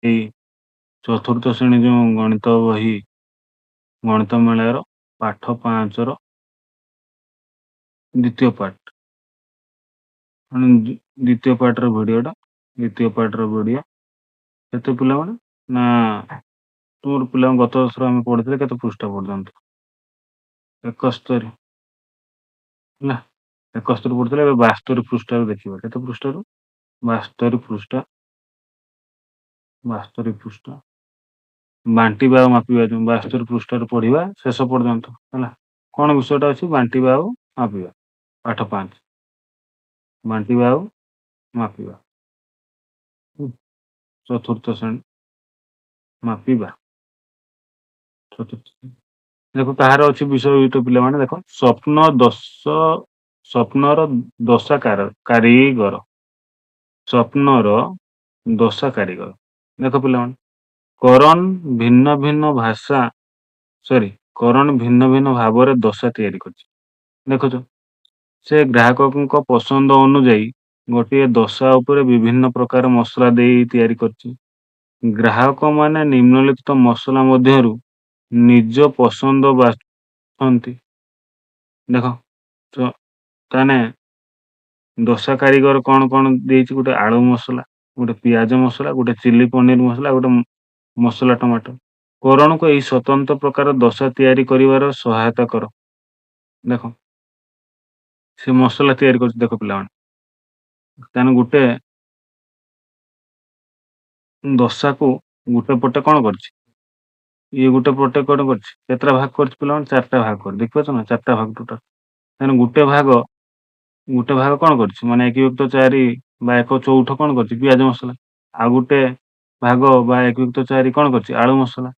ଏଇ ଚତୁର୍ଥ ଶ୍ରେଣୀ ଯେଉଁ ଗଣିତ ବହି ଗଣିତ ମେଳାର ପାଠ 5 ର ଦ୍ୱିତୀୟ ପାର୍ଟ ମାନେ ଦ୍ୱିତୀୟ ପାର୍ଟର ଭିଡ଼ିଓଟା ଦ୍ୱିତୀୟ ପାର୍ଟର ଭିଡ଼ିଓ କେତେ ପିଲାମାନେ ନା ତୁମର ପିଲାଙ୍କୁ ଗତ ବର୍ଷର ଆମେ ପଢ଼ିଥିଲେ କେତେ ପୃଷ୍ଠା ପର୍ଯ୍ୟନ୍ତ 71 ହେଲା 71 ପଢ଼ିଥିଲେ ଏବେ 72 ପୃଷ୍ଠାରୁ ଦେଖିବା କେତେ ପୃଷ୍ଠାରୁ 72 ପୃଷ୍ଠା 72 ପୃଷ୍ଠା ବାଣ୍ଟିବା ଆଉ ମାପିବା ଯେଉଁ 72 ପୃଷ୍ଠାରୁ ପଢ଼ିବା ଶେଷ ପର୍ଯ୍ୟନ୍ତ ହେଲା କ'ଣ ବିଷୟଟା ଅଛି ବାଣ୍ଟିବା ଆଉ ମାପିବା ପାଠ 5 ବାଣ୍ଟିବା ଆଉ ମାପିବା ଚତୁର୍ଥ ଶ୍ରେଣୀ ମାପିବା ଚତୁର୍ଥ ଦେଖ କାହାର ଅଛି ବିଷୟଯୁକ୍ତ ପିଲାମାନେ ଦେଖ ସ୍ୱପ୍ନର ଦଶା କାରିଗର ସ୍ୱପ୍ନର ଦଶା କାରିଗର ଦେଖ ପିଲାମାନେ କରଣ ଭିନ୍ନ ଭାବରେ ଦଶା ତିଆରି କରିଛି ଦେଖୁଛ ସେ ଗ୍ରାହକଙ୍କ ପସନ୍ଦ ଅନୁଯାୟୀ ଗୋଟିଏ ଦଶା ଉପରେ ବିଭିନ୍ନ ପ୍ରକାର ମସଲା ଦେଇ ତିଆରି କରିଛି ଗ୍ରାହକମାନେ ନିମ୍ନଲିଖିତ ମସଲା ମଧ୍ୟରୁ ନିଜ ପସନ୍ଦ ବାଛନ୍ତି ଦେଖ ତାହେଲେ ଦଶା କାରିଗର କ'ଣ ଦେଇଛି ଗୋଟେ ଆଳୁ ମସଲା ଗୋଟେ ପିଆଜ ମସଲା ଗୋଟେ ଚିଲି ପନିର ମସଲା ଗୋଟେ ମସଲା ଟମାଟୋ କରଣକୁ ଏହି ସ୍ୱତନ୍ତ୍ର ପ୍ରକାର ଦଶା ତିଆରି କରିବାର ସହାୟତା କର ଦେଖ ସେ ମସଲା ତିଆରି କରୁଛି ଦେଖ ପିଲାମାନେ ତାହେଲେ ଗୋଟେ ଦଶାକୁ ଗୋଟେ ପଟେ କ'ଣ କରିଛି ଇଏ ଗୋଟେ ପଟେ କ'ଣ କରିଛି କେତେଟା ଭାଗ କରିଛି ପିଲାମାନେ 4ଟା ଭାଗ କରି ଦେଖିପାରୁଛ ନା 4ଟା ଭାଗ ଟୋଟାଲ ତାହେଲେ ଗୋଟେ ଭାଗ କ'ଣ କରିଛି ମାନେ 1+4 ବା 1/4 କ'ଣ କରିଛି ପିଆଜ ମସଲା ଆଉ ଗୋଟେ ଭାଗ ବା 1+4 କ'ଣ କରିଛି ଆଳୁ ମସଲା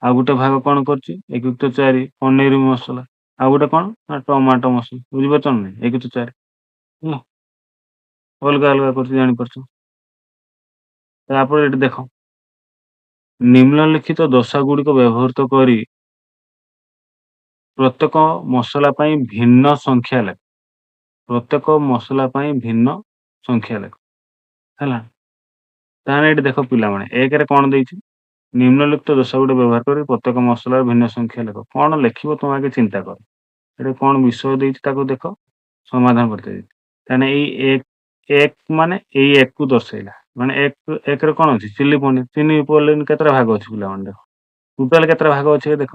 ଆଉ ଗୋଟେ ଭାଗ କ'ଣ କରିଛି 1+4 ପନିର ମସଲା ଆଉ ଗୋଟେ କ'ଣ ନା ଟମାଟୋ ମସଲା ବୁଝିପାରୁଛ ନା 1/4 ହେଲା ଅଲଗା ଅଲଗା କରିଛି ଜାଣିପାରୁଛ ତାପରେ ଏଠି ଦେଖ ନିମ୍ନଲିଖିତ ଦଶା ଗୁଡ଼ିକ ବ୍ୟବହୃତ କରି ପ୍ରତ୍ୟେକ ମସଲା ପାଇଁ ଭିନ୍ନ ସଂଖ୍ୟା ଲେଖ ହେଲା ତାହେଲେ ଏଠି ଦେଖ ପିଲାମାନେ 1ରେ କ'ଣ ଦେଇଛି ନିମ୍ନଲିଖିତ ଦଶା ଗୁଡ଼ିକ ବ୍ୟବହାର କରି ପ୍ରତ୍ୟେକ ମସଲାର ଭିନ୍ନ ସଂଖ୍ୟା ଲେଖ କ'ଣ ଲେଖିବ ତୁମେ ଆଗେ ଚିନ୍ତା କର ଏଠି କ'ଣ ବିଷୟ ଦେଇଛି ତାକୁ ଦେଖ ସମାଧାନ କରିତେ ଦେଇଛି ତାହେଲେ ଏଇ 1 ମାନେ ଏଇ 1କୁ ଦର୍ଶାଇଲା ମାନେ 1ରେ କ'ଣ ଅଛି ଚିଲି ପନିର କେତେଟା ଭାଗ ଅଛି ପିଲାମାନେ ଦେଖ ଟୋଟାଲ କେତେଟା ଭାଗ ଅଛି ଦେଖ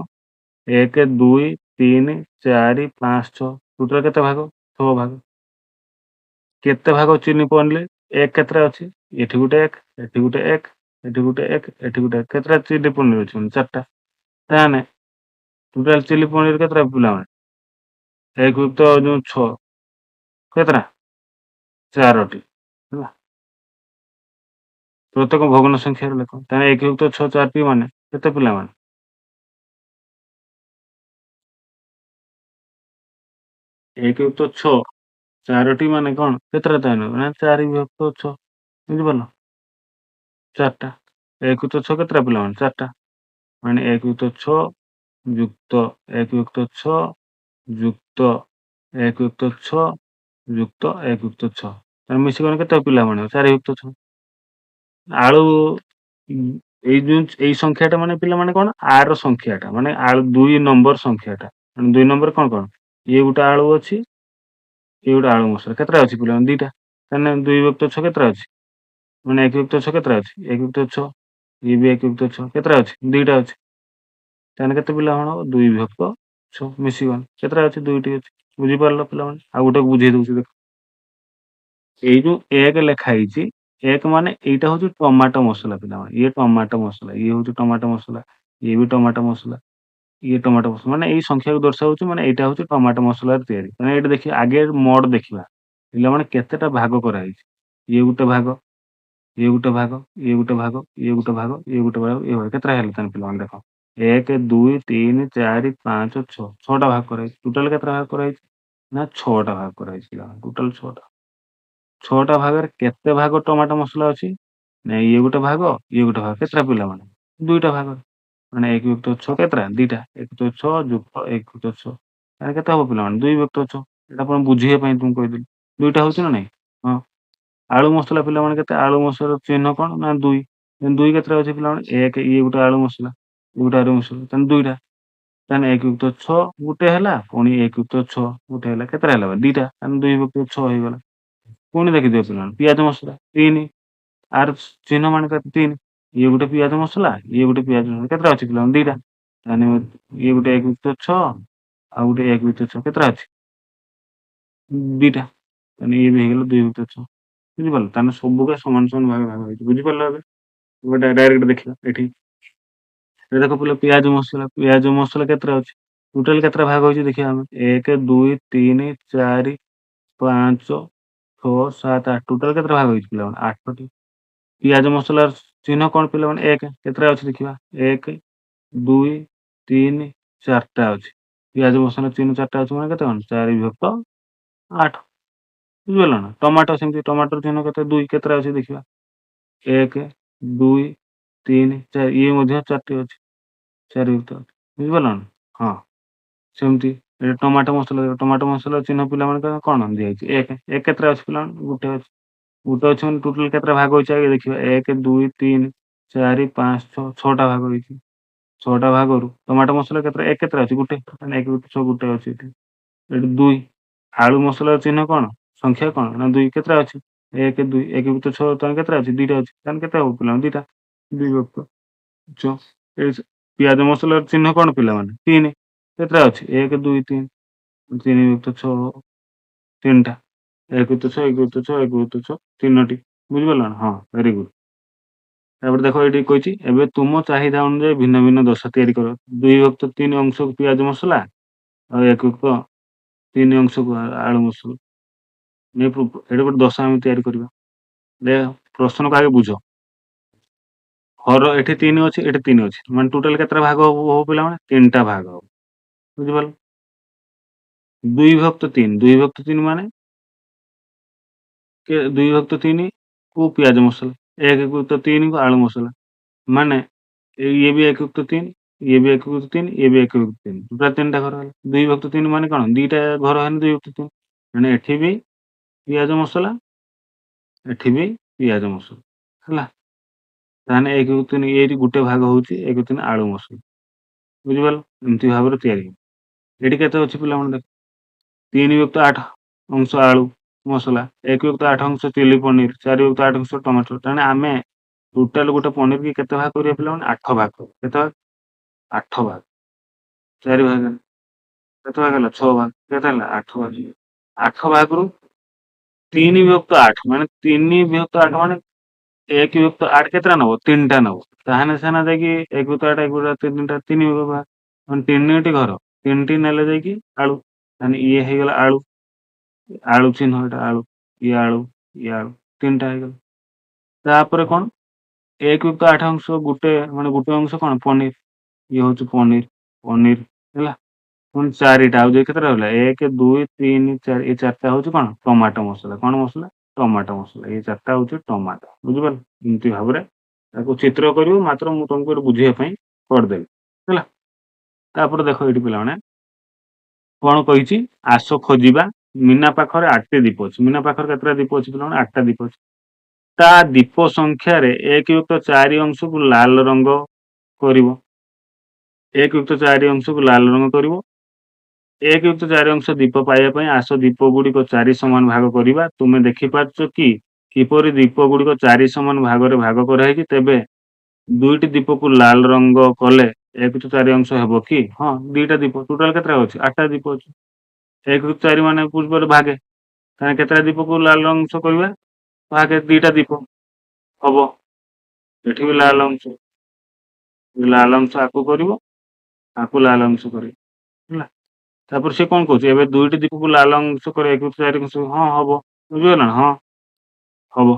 1 2 3 4 5 6 ଟୋଟାଲ କେତେ ଭାଗ 6 ଭାଗ କେତେ ଭାଗ ଚିଲି ପନିର 1 କେତେଟା ଅଛି ଏଠି ଗୋଟେ 1 ଏଠି ଗୋଟେ 1 ଏଠି ଗୋଟେ 1 ଏଠି ଗୋଟେ 1 କେତେଟା ଚିଲି ପନିର ଅଛି 4ଟା ତାହେଲେ ଟୋଟାଲ ଚିଲି ପନିର କେତେଟା ପିଲାମାନେ 1+6 କେତେଟା 4ଟି ହେଲା ପ୍ରତ୍ୟେକ ଭଗ୍ନ ସଂଖ୍ୟାର ଲେଖ ତାହେଲେ 1+6 4ଟି ମାନେ କେତେ ପିଲାମାନେ 1+6 4ଟି ମାନେ କ'ଣ କେତେଟା ତାହେଲେ ନା 4+6 ବୁଝିପାରିଲ 4ଟା 1+6 କେତେଟା ପିଲାମାନେ 4ଟା ମାନେ 1+6 ଯୁକ୍ତ 1+6 ଯୁକ୍ତ 1+6 ଯୁକ୍ତ 1+6 ତାହେଲେ ମିଶିଗଲେ କେତେ ପିଲାମାନେ 4+6 ଆଳୁ ଏଇ ସଂଖ୍ୟାଟା ମାନେ ପିଲାମାନେ କ'ଣ ଆର ସଂଖ୍ୟାଟା ମାନେ ଆଳୁ 2 ନମ୍ବର ସଂଖ୍ୟାଟା ମାନେ 2 ନମ୍ବର କ'ଣ ଇଏ ଗୋଟେ ଆଳୁ ଅଛି ଇଏ ଗୋଟେ ଆଳୁ ମସଲା କେତେଟା ଅଛି ପିଲାମାନେ 2ଟା ତାହେଲେ 2+6 କେତେଟା ଅଛି ମାନେ 1+6 କେତେଟା ଅଛି 1+6 ଇଏ ବି 1+6 କେତେଟା ଅଛି 2ଟା ଅଛି ତାହେଲେ କେତେ ପିଲା କ'ଣ 2+6 ମିଶିଗଲେ କେତେଟା ଅଛି 2ଟି ଅଛି ବୁଝିପାରିଲ ପିଲାମାନେ ଆଉ ଗୋଟେ ବୁଝେଇ ଦଉଛି ଦେଖ ଏଇ ଯୋଉ 1 ଲେଖା ହେଇଛି 1 ମାନେ ଏଇଟା ହଉଛି ଟମାଟୋ ମସଲା ପିଲାମାନେ ଇଏ ଟମାଟୋ ମସଲା ଇଏ ହଉଛି ଟମାଟୋ ମସଲା ଇଏ ବି ଟମାଟୋ ମସଲା ଇଏ ଟମାଟୋ ମସଲା ମାନେ ଏଇ ସଂଖ୍ୟାକୁ ଦର୍ଶାଉଛି ମାନେ ଏଇଟା ହଉଛି ଟମାଟୋ ମସଲାର ତିଆରି ମାନେ ଏଇଟା ଦେଖିବା ଆଗେ ମୋଡ୍ ଦେଖିବା ପିଲାମାନେ କେତେଟା ଭାଗ କରାହେଇଛି ଇଏ ଗୋଟେ ଭାଗ ଇଏ ଗୋଟେ ଭାଗ ଇଏ ଗୋଟେ ଭାଗ ଇଏ ଗୋଟେ ଭାଗ ଇଏ ଗୋଟେ ଭାଗ ଇଏ କେତେଟା ହେଲେ ତାହେଲେ ପିଲାମାନେ ଦେଖ 1 2 3 4 5 6 6ଟା ଭାଗ କରାହେଇଛି ଟୋଟାଲ କେତେଟା ଭାଗ କରାହେଇଛି ନା 6ଟା ଭାଗ କରାହେଇଛି ପିଲାମାନେ ଟୋଟାଲ 6ଟା ଭାଗରେ କେତେ ଭାଗ ଟମାଟୋ ମସଲା ଅଛି ନା ଇଏ ଗୋଟେ ଭାଗ ଇଏ ଗୋଟେ ଭାଗ କେତେଟା ପିଲାମାନେ 2ଟା ଭାଗ ମାନେ 1+6 କେତେଟା 2ଟା 1+6 ଯୁକ୍ତ 1+6 ତାହେଲେ କେତେ ହବ ପିଲାମାନେ 2+6 ଏଇଟା ଆପଣ ବୁଝିବା ପାଇଁ ତୁମକୁ କହିଦେଲି 2ଟା ହଉଛି ନା ନାଇଁ ହଁ ଆଳୁ ମସଲା ପିଲାମାନେ କେତେ ଆଳୁ ମସଲାର ଚିହ୍ନ କ'ଣ ନା 2 ଦୁଇ କେତେଟା ଅଛି ପିଲାମାନେ? 1 ଇଏ ଗୋଟେ ଆଳୁ ମସଲା, ଇଏ ଗୋଟେ ଆଳୁ ମସଲା, ତାହେଲେ 2ଟା। ତାହେଲେ 1 ଯୁକ୍ତ 6 ଗୋଟେ ହେଲା, ପୁଣି 1 ଯୁକ୍ତ 6 ଗୋଟେ ହେଲା। କେତେଟା ହେଲା ବା? 2ଟା। ତାହେଲେ 2 ଯୁକ୍ତ 6 ହେଇଗଲା। ପୁଣି ଦେଖିଦିଅ ପିଲାମାନେ, ପିଆଜ ମସଲା 3, ଆର ଚିହ୍ନ ମାନେ କେତେ? 3। ଇଏ ଗୋଟେ ପିଆଜ ମସଲା, ଇଏ ଗୋଟେ ପିଆଜ ମସଲା। କେତେଟା ଅଛି ପିଲାମାନେ? 2ଟା। ତାହେଲେ ଇଏ ଗୋଟେ 1 ଯୁକ୍ତ 6 ଆଉ ଗୋଟେ 1 ଯୁକ୍ତ 6 କେତେଟା ଅଛି? 2ଟା। ତାହେଲେ ଇଏ ବି ହେଇଗଲା 2 ଯୁକ୍ତ 6। ବୁଝିପାରିଲ? ତାହେଲେ ସବୁକେ ସମାନ ସମାନ ଭାଗ ଭାଗ ହେଇଛି। ବୁଝିପାରିଲ ଏବେ? ଗୋଟେ ଡାଇରେକ୍ଟ ଦେଖିବା ଏଠି। ଏ ଦେଖ ପିଲା, ପିଆଜ ମସଲା କେତେଟା ଅଛି? ଟୋଟାଲ କେତେଟା ଭାଗ ହେଇଛି ଦେଖିବା ଆମେ। 1 2 3 4 5 6 7 8। ଟୋଟାଲ କେତେଟା ଭାଗ ହେଇଛି ପିଲାମାନେ? 8ଟି। ପିଆଜ ମସଲାର ଚିହ୍ନ କଣ ପିଲାମାନେ? 1। କେତେଟା ଅଛି ଦେଖିବା? 1 2 3 4ଟା ଅଛି। ପିଆଜ ମସଲା ଚିହ୍ନ 4ଟା ଅଛି ମାନେ କେତେ କଣ? 4 ବିଭକ୍ତ 8। ବୁଝିପାରିଲ ନା? ଟମାଟୋ ସେମିତି, ଟମାଟୋର ଚିହ୍ନ କେତେ? 2। କେତେଟା ଅଛି ଦେଖିବା? 1 2 3 4। ଇଏ ମଧ୍ୟ 4ଟି ଅଛି। 4 ଯୁକ୍ତ 8। ବୁଝିପାରିଲ ନା? ହଁ। ସେମିତି ଟମାଟୋ ମସଲା ଚିହ୍ନ ପିଲାମାନେ କଣ ଦିଆହେଇଛି? 1। 1 କେତେଟା ଅଛି ପିଲାମାନେ? ଗୋଟେ ଅଛି। ଗୋଟେ ଅଛି ମାନେ ଟୋଟାଲ କେତେଟା ଭାଗ ହେଇଛି ଆଗେ ଦେଖିବା। 1 2 3 4 5 6 6ଟା ଭାଗ ହେଇଛି। 6ଟା ଭାଗରୁ ଟମାଟୋ ମସଲା କେତେଟା? 1 କେତେଟା ଅଛି? ଗୋଟେ। ତାହେଲେ 1 ଯୁକ୍ତ 6 ଗୋଟେ ଅଛି ଏଠି। ଏଠି 2। ଆଳୁ ମସଲାର ଚିହ୍ନ କଣ? ସଂଖ୍ୟା କଣ? ନା 2। କେତେଟା ଅଛି? 1 2 1 ଯୁକ୍ତ 6 ତାହେଲେ କେତେଟା ଅଛି? 2ଟା ଅଛି। ତାହେଲେ କେତେ ହବ ପିଲାମାନେ? 2ଟା। 2 ବିଭକ୍ତ 6। ପିଆଜ ମସଲାର ଚିହ୍ନ କଣ ପିଲାମାନେ? 3। କେତେଟା ଅଛି? 1 2 3 3 ଯୁକ୍ତ 6 3ଟା। 1 ଯୁକ୍ତ 6 1 ଯୁକ୍ତ 6 1 ଯୁକ୍ତ 6 3ଟି। ବୁଝିପାରିଲ ନା? ହଁ, ଭେରି ଗୁଡ୍। ତାପରେ ଦେଖ ଏଇଠି କହିଛି, ଏବେ ତୁମ ଚାହିଦା ଅନୁଯାୟୀ ଭିନ୍ନ ଭିନ୍ନ ଦୋସା ତିଆରି କର। 2 ବିଭକ୍ତ 3 ଅଂଶକୁ ପିଆଜ ମସଲା ଆଉ 1 ଯୁକ୍ତ 3 ଅଂଶକୁ ଆଳୁ ମସଲା। ଏଠି ଗୋଟେ ଦୋସା ଆମେ ତିଆରି କରିବା। ଦେଖ, ପ୍ରଶ୍ନକୁ ଆଗେ ବୁଝ। ହର ଏଠି 3 ଅଛି, ଏଠି 3 ଅଛି। ମାନେ ଟୋଟାଲ କେତେଟା ଭାଗ ହବ ପିଲାମାନେ? 3ଟା ଭାଗ ହବ। ବୁଝିପାରିଲ? 2 ବିଭକ୍ତ 3। 2 ବିଭକ୍ତ 3 ମାନେ 2 ବିଭକ୍ତ 3 କୁ ପିଆଜ ମସଲା, 1 ଯୁକ୍ତ 3 କୁ ଆଳୁ ମସଲା। ମାନେ ଇଏ ବି 1 ଯୁକ୍ତ 3, ଇଏ ବି 1 ଯୁକ୍ତ 3, ଇଏ ବି 1 ଯୁକ୍ତ 3। ଟୋଟାଲ 3ଟା ଘର ହେଲା। 2 ବିଭକ୍ତ 3 ମାନେ କଣ? 2ଟା ଘର ହେଲେ 2 ଯୁକ୍ତ 3। ମାନେ ଏଠି ବି ପିଆଜ ମସଲା, ଏଠି ବି ପିଆଜ ମସଲା। ହେଲା? ତାହେଲେ 1 ଯୁକ୍ତ 3 ଏଇଠି ଗୋଟେ ଭାଗ ହଉଛି 1 ଯୁକ୍ତ 3 ଆଳୁ ମସଲା। ବୁଝିପାରିଲ? ଏମିତି ଭାବରେ ତିଆରି ହେବ। ଏଠି କେତେ ଅଛି ପିଲାମାନେ ଦେଖ? 3 ଯୁକ୍ତ 8 ଅଂଶ ଆଳୁ ମସଲା, 1 ଯୁକ୍ତ 8 ଅଂଶ ଚିଲି ପନିର, 4 ଯୁକ୍ତ 8 ଅଂଶ ଟମାଟୋ। ତାହେଲେ ଆମେ ଟୋଟାଲ ଗୋଟେ ପନିର କି କେତେ ଭାଗ କରିବା ପିଲାମାନେ? 8 ଭାଗ। କେତେ ଭାଗ? 8 ଭାଗ। 4 ଭାଗ ହେଲା। କେତେ ଭାଗ ହେଲା? 6 ଭାଗ। କେତେ ହେଲା? 8 ଭାଗ। 8 ଭାଗରୁ 3 ବିଭକ୍ତ 8 ମାନେ 3 ବିଭକ୍ତ 8 ମାନେ 1 ବିଭକ୍ତ 8 କେତେଟା ନବ? 3ଟା ନବ। ତାହେଲେ ସେନା ଯାଇକି 1 ବିଭକ୍ତ 8 1 ବିଭକ୍ତ 3ଟା 3 ବିଭକ୍ତ ମାନେ 3ଟି ଘର, 3ଟି ନେଲେ ଯାଇକି ଆଳୁ। ତାହେଲେ ଇଏ ହେଇଗଲା ଆଳୁ, ଆଳୁ ଚିହ୍ନ ଏଟା ଆଳୁ, ଇଏ ଆଳୁ, ଇଏ ଆଳୁ, 3ଟା ହେଇଗଲା। ତାପରେ କଣ? 1 ଯୁକ୍ତ 8 ଅଂଶ ଗୋଟେ ମାନେ ଗୋଟେ ଅଂଶ କଣ? ପନିର। ଇଏ ହଉଛି ପନିର, ପନିର ହେଲା। ପୁଣି 4ଟା ଆଉ ଯୋଉ କେତେଟା ରହିଲା? 1 2 3 4। ଏଇ 4ଟା ହଉଛି କଣ? ଟମାଟୋ ମସଲା। କଣ ମସଲା? ଟମାଟୋ ମସଲା। ଏଇ 4ଟା ହଉଛି ଟମାଟୋ। ବୁଝିପାରିଲ? ଏମିତି ଭାବରେ ତାକୁ ଚିତ୍ର କରିବ, ମାତ୍ର ମୁଁ ତମକୁ ଏଠି ବୁଝିବା ପାଇଁ କରିଦେବି। ହେଲା? ତାପରେ ଦେଖ ଏଇଠି ପିଲାମାନେ କଣ କହିଛି? ଆସ ଖୋଜିବା। ମୀନା ପାଖରେ 8ଟି ଦୀପ ଅଛି। ମୀନା ପାଖରେ କେତେଟା ଦୀପ ଅଛି ପିଲାମାନେ? 8ଟା ଦୀପ ଅଛି। ତା ଦୀପ ସଂଖ୍ୟାରେ 1 ଯୁକ୍ତ 4 ଅଂଶକୁ ଲାଲ ରଙ୍ଗ କରିବ। 1 ଯୁକ୍ତ 4 ଅଂଶକୁ ଲାଲ ରଙ୍ଗ କରିବ। 1 ଯୁକ୍ତ 4 ଅଂଶ ଦୀପ ପାଇବା ପାଇଁ ଆସ ଦୀପ ଗୁଡିକ 4 ସମାନ ଭାଗ କରିବା। ତୁମେ ଦେଖିପାରୁଛ କି କିପରି ଦୀପ ଗୁଡିକ 4 ସମାନ ଭାଗରେ ଭାଗ କରାହେଇଛି? ତେବେ 2ଟି ଦୀପକୁ ଲାଲ ରଙ୍ଗ କଲେ 1 ଯୁକ୍ତ 4 ଅଂଶ ହେବ କି? ହଁ, 2ଟା ଦୀପ। ଟୋଟାଲ କେତେଟା ଅଛି? 8ଟା ଦୀପ ଅଛି। 1 ଯୁକ୍ତ 4 ମାନେ ବୁଝିପାରିଲ ଭାଗେ। ତାହେଲେ କେତେଟା ଦୀପକୁ ଲାଲ ଅଂଶ କରିବା? ଭାଗେ 2ଟା ଦୀପ ହବ। ଏଠି ବି ଲାଲ ଅଂଶ, ଲାଲ ଅଂଶ ଆକୁ କରିବ, ଆକୁ ଲାଲ ଅଂଶ କରିବ। ହେଲା? ତାପରେ ସେ କଣ କହୁଛି? ଏବେ 2ଟି ଦୀପକୁ ଲାଲ ଅଂଶ କରି 1 ଯୁକ୍ତ 4 ଅଂଶ। ହଁ, ହବ। ବୁଝିଗଲ ନା? ହଁ, ହବ।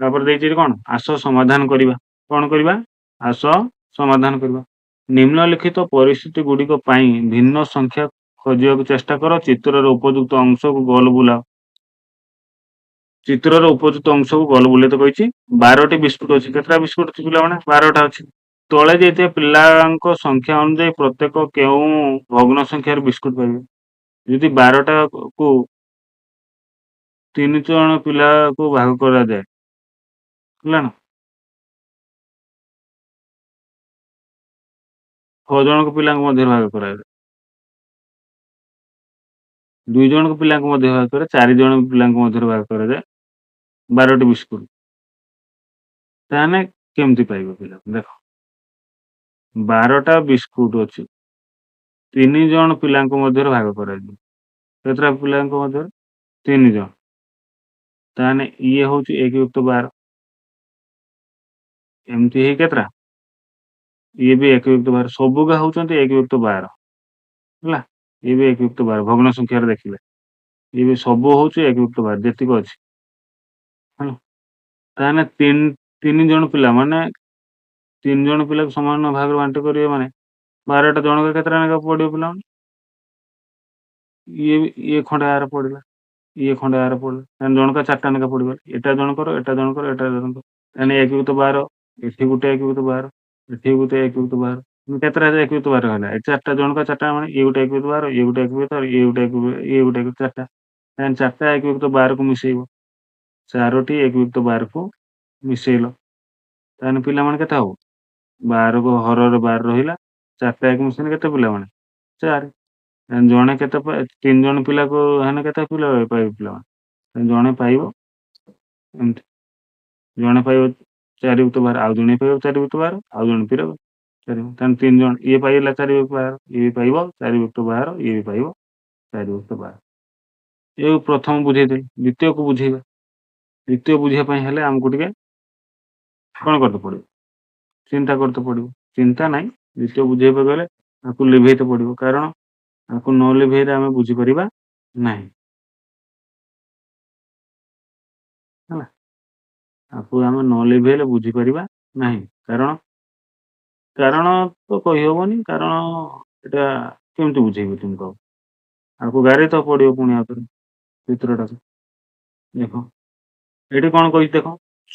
ତାପରେ ଦେଇଛି ଏଠି କଣ? ଆସ ସମାଧାନ କରିବା। କଣ କରିବା? ଆସ ସମାଧାନ କରିବା। ନିମ୍ନଲିଖିତ ପରିସ୍ଥିତି ଗୁଡିକ ପାଇଁ ଭିନ୍ନ ସଂଖ୍ୟା ଖୋଜିବାକୁ ଚେଷ୍ଟା କର। ଚିତ୍ରର ଉପଯୁକ୍ତ ଅଂଶକୁ ଗୋଲ ବୁଲାଅ। ଚିତ୍ରର ଉପଯୁକ୍ତ ଅଂଶକୁ ଗୋଲ ବୁଲେଇତେ କହିଛି। 12ଟି ବିସ୍କୁଟ ଅଛି। କେତେଟା ବିସ୍କୁଟ ଅଛି ପିଲାମାନେ? 12ଟା ଅଛି। ତଳେ ଦେଇଥିବା ପିଲାଙ୍କ ସଂଖ୍ୟା ଅନୁଯାୟୀ ପ୍ରତ୍ୟେକ କେଉଁ ଭଗ୍ନ ସଂଖ୍ୟାର ବିସ୍କୁଟ ପାଇବେ? ଯଦି 12ଟାକୁ 3 ଜଣ ପିଲାକୁ ଭାଗ କରାଯାଏ, ହେଲା ନା? 6 ଜଣଙ୍କ ପିଲାଙ୍କ ମଧ୍ୟରେ ଭାଗ କରାଯାଏ। 2 ଜଣଙ୍କ ପିଲାଙ୍କ ମଧ୍ୟରେ ଭାଗ କରାଯାଏ, 4 ଜଣ ପିଲାଙ୍କ ମଧ୍ୟରେ ଭାଗ କରାଯାଏ 12ଟି ବିସ୍କୁଟ। ତାହେଲେ କେମିତି ପାଇବ ପିଲା? ଦେଖ 12ଟା ବିସ୍କୁଟ ଅଛି। 3 ଜଣ ପିଲାଙ୍କ ମଧ୍ୟରେ ଭାଗ କରାଯିବ। କେତେଟା ପିଲାଙ୍କ ମଧ୍ୟରେ? 3 ଜଣ। ତାହେଲେ ଇଏ ହଉଛି 1 ଯୁକ୍ତ 12। ଏମିତି ହେଇ କେତେଟା? ଇଏ ବି 1 ଯୁକ୍ତ 12 ସବୁକା ହଉଛନ୍ତି 1 ଯୁକ୍ତ 12 ହେଲା। ଇଏ ବି 1 ଯୁକ୍ତ 12 ଭଗ୍ନ ସଂଖ୍ୟାରେ ଦେଖିଲେ। ଇଏ ବି ସବୁ ହଉଛି 1 ଯୁକ୍ତ 12 ଯେତିକି ଅଛି। ହେଲା। ତାହେଲେ 3 ଜଣ ପିଲା ମାନେ 3 ଜଣ ପିଲାକୁ ସମାନ ଭାଗରେ ବାଣ୍ଟ କରିବେ ମାନେ 12ଟା ଜଣକା କେତେଟା ଲେଖା ପଡ଼ିବ ପିଲାମାନେ? ଇଏ ଖଣ୍ଡେ ଆର ପଡ଼ିଲା, ଇଏ ଖଣ୍ଡେ ଆର ପଡ଼ିଲା। ତାହେଲେ ଜଣକା 4ଟା ଲେଖା ପଡ଼ିବ। ଏଟା ଜଣକର, ଏଟା ଜଣକର, ଏଟା ଜଣକର। ତାହେଲେ 1 ଯୁକ୍ତ 12 ଏଠି ଗୋଟେ 1 ଯୁକ୍ତ 12 ଏଠି ଗୋଟେ 1 ଯୁକ୍ତ 12 କେତେଟା 1 ଯୁକ୍ତ 12 ହେଲା? ଏ 4ଟା ଜଣକା 4ଟା ମାନେ ଇଏ ଗୋଟେ 1 ଯୁକ୍ତ 12 ଇଏ ଗୋଟେ 1 ଯୁକ୍ତ 12 ଇଏ ଗୋଟେ 4ଟା। ତାହେଲେ 4ଟା 1 ଯୁକ୍ତ 12କୁ ମିଶେଇବ। 4ଟି 1 ଯୁକ୍ତ 12କୁ ମିଶେଇଲ। ତାହେଲେ ପିଲାମାନେ କେତେ ହବ? 12କୁ ହରରେ 12 ରହିଲା। 4ଟା 1 ମିଶେଇଲେ କେତେ ପିଲାମାନେ? 4। ଜଣେ କେତେ 3 ଜଣ ପିଲାକୁ ହେନେ କେତେ ପିଲା ପାଇବେ ପିଲାମାନେ? ଜଣେ ପାଇବ ଏମିତି। ଜଣେ ପାଇବ 4 ଯୁକ୍ତ 12 ଆଉ ଜଣେ ପାଇବ 4 ଯୁକ୍ତ 12 ଆଉ ଜଣେ ପାଇବ 4 ତାହେଲେ 3 ଜଣ ଇଏ ପାଇଲା 4 ଯୁକ୍ତ 12 ଇଏ ବି ପାଇବ 4 ଯୁକ୍ତ 12 ଇଏ ବି ପାଇବ 4 ଯୁକ୍ତ 12। ଏକୁ ପ୍ରଥମ ବୁଝେଇଦେଲି। ଦ୍ୱିତୀୟକୁ ବୁଝେଇବା। ଦ୍ୱିତୀୟ ବୁଝିବା ପାଇଁ ହେଲେ ଆମକୁ ଟିକେ କଣ କରତେ ପଡ଼ିବ? ଚିନ୍ତା କରତେ ପଡ଼ିବ। ଚିନ୍ତା ନାହିଁ, ଦ୍ୱିତୀୟ ବୁଝେଇବାକୁ ଗଲେ ଆକୁ ଲିଭେଇତେ ପଡ଼ିବ। କାରଣ ଆକୁ ନ ଲିଭେଇଲେ ଆମେ ବୁଝିପାରିବା ନାହିଁ। ହେଲା। ଆକୁ ଆମେ ନ ଲିଭେଇଲେ ବୁଝିପାରିବା ନାହିଁ। କାରଣ ତ କହିହବନି। କାରଣ ଏଟା କେମିତି ବୁଝେଇବି ତୁମକୁ ଆଉ? ଆକୁ ଗାରେଇତେ ପଡ଼ିବ ପୁଣି ଆଉଥରେ ଚିତ୍ରଟାକୁ। ଦେଖ ଏଠି କଣ କହିଛି ଦେଖ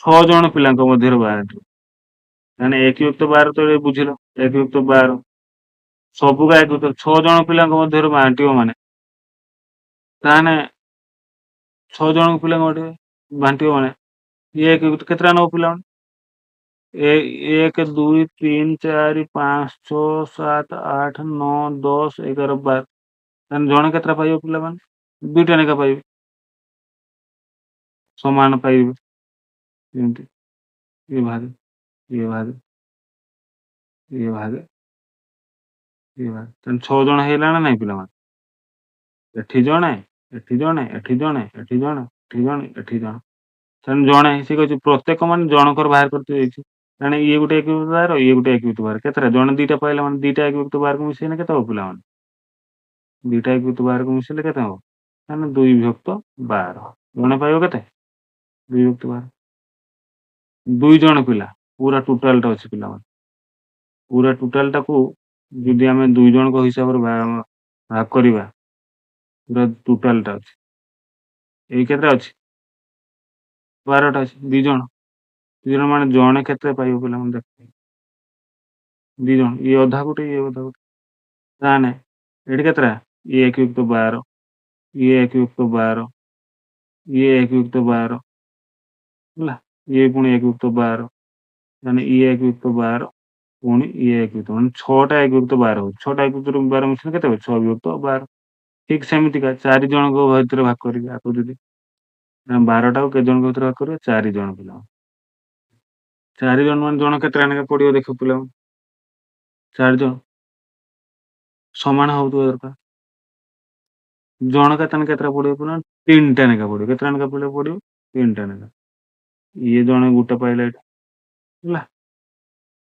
6 ଜଣ ପିଲାଙ୍କ ମଧ୍ୟରେ ବାହାରିବ। ତାହେଲେ 1 ଯୁକ୍ତ 12 ତ ବୁଝିଲ 1 ଯୁକ୍ତ 12 ସବୁକା 1 ଯୁକ୍ତ 6 ଜଣ ପିଲାଙ୍କ ମଧ୍ୟରେ ବାଣ୍ଟିବ ମାନେ ତାହେଲେ 6 ଜଣ ପିଲାଙ୍କ ମଧ୍ୟରେ ବାଣ୍ଟିବ ମାନେ ଇଏ 1 ଯୁକ୍ତ କେତେଟା ନବ ପିଲାମାନେ? 1 2 3 4 5 6 7 8 9 10 11 12 ତାହେଲେ ଜଣେ କେତେଟା ପାଇବ ପିଲାମାନେ? 2ଟା ଲେଖା ପାଇବେ। ସମାନ ପାଇବେ। ଯେମିତି ଇଏ ଭାଗେ, ଇଏ ଭାଗେ, ଇଏ ଭାଗେ, ଇଏ ଭାଗେ। ତାହେଲେ 6 ଜଣ ହେଇଗଲା ନା ନାଇଁ ପିଲାମାନେ? ଏଠି ଜଣେ, ଏଠି ଜଣେ, ଏଠି ଜଣେ, ଏଠି ଜଣେ, ଏଠି ଜଣେ, ଏଠି ଜଣେ। ତାହେଲେ ଜଣେ ସେ କହିଛି ପ୍ରତ୍ୟେକ ମାନେ ଜଣକର ବାହାର କରତେ ଯାଇଛି। ତାହେଲେ ଇଏ ଗୋଟେ 1 ଯୁକ୍ତ 12 ଇଏ ଗୋଟେ 1 ଯୁକ୍ତ 12 କେତେଟା? ଜଣେ 2ଟା ପାଇଲା ମାନେ 2ଟା 1 ଯୁକ୍ତ 12କୁ ମିଶେଇଲେ କେତେ ହବ ପିଲାମାନେ? 2ଟା 1 ଯୁକ୍ତ 12କୁ ମିଶେଇଲେ କେତେ ହବ? ତାହେଲେ 2 ଯୁକ୍ତ 12। ଜଣେ ପାଇବ କେତେ? 2 ଯୁକ୍ତ 12। 2 ଜଣ ପିଲା ପୁରା ଟୋଟାଲଟା ଅଛି ପିଲାମାନେ। ପୁରା ଟୋଟାଲଟାକୁ ଯଦି ଆମେ 2 ଜଣଙ୍କ ହିସାବରେ ଭାଗ କରିବା ପୁରା ଟୋଟାଲଟା ଅଛି। ଏଇ କେତେଟା ଅଛି? 12ଟା ଅଛି। 2 ଜଣ। 2 ଜଣ ମାନେ ଜଣେ କେତେ ପାଇବ ପିଲାମାନେ ଦେଖ। 2 ଜଣ। ଇଏ ଅଧା ଗୋଟେ, ଇଏ ଅଧା ଗୋଟେ। ତାହେଲେ ଏଠି କେତେଟା? ଇଏ 1 ଯୁକ୍ତ 12 ଇଏ 1 ଯୁକ୍ତ 12 ଇଏ 1 ଯୁକ୍ତ 12 ହେଲା। ଇଏ ପୁଣି 1 ଯୁକ୍ତ 12 ତାହେଲେ ଇଏ 1 ଯୁକ୍ତ 12 ପୁଣି ଇଏ 1 ଯୁକ୍ତ ମାନେ 6ଟା 1 ଯୁକ୍ତ 12 ହଉଛି। 6ଟା 1 ଯୁକ୍ତ 12 ମିଶିଲେ କେତେ ହବ? 6 ଯୁକ୍ତ 12। ଠିକ୍ ସେମିତିକା 4 ଜଣଙ୍କ ଭିତରେ ଭାଗ କରିବେ ଆକୁ ଯଦି 12ଟାକୁ କେତେ ଜଣଙ୍କ ଭିତରେ ଭାଗ କରିବେ? 4 ଜଣ ପିଲା। 4 ଜଣ ମାନେ ଜଣ କେତେଟା ଲେଖା ପଡ଼ିବ ଦେଖ ପିଲାମାନେ? 4 ଜଣ। ସମାନ ହଉଥିବା ଦରକାର। ଜଣକା ତାହେଲେ କେତେଟା ପଡ଼ିବ ପିଲାମାନେ? 3ଟା ଲେଖା ପଡ଼ିବ। କେତେଟା ଲେଖା ପଡ଼ିବ? 3ଟା ଲେଖା। ଇଏ ଜଣେ ଗୋଟେ ପାଇଲା ଏଇଟା ହେଲା।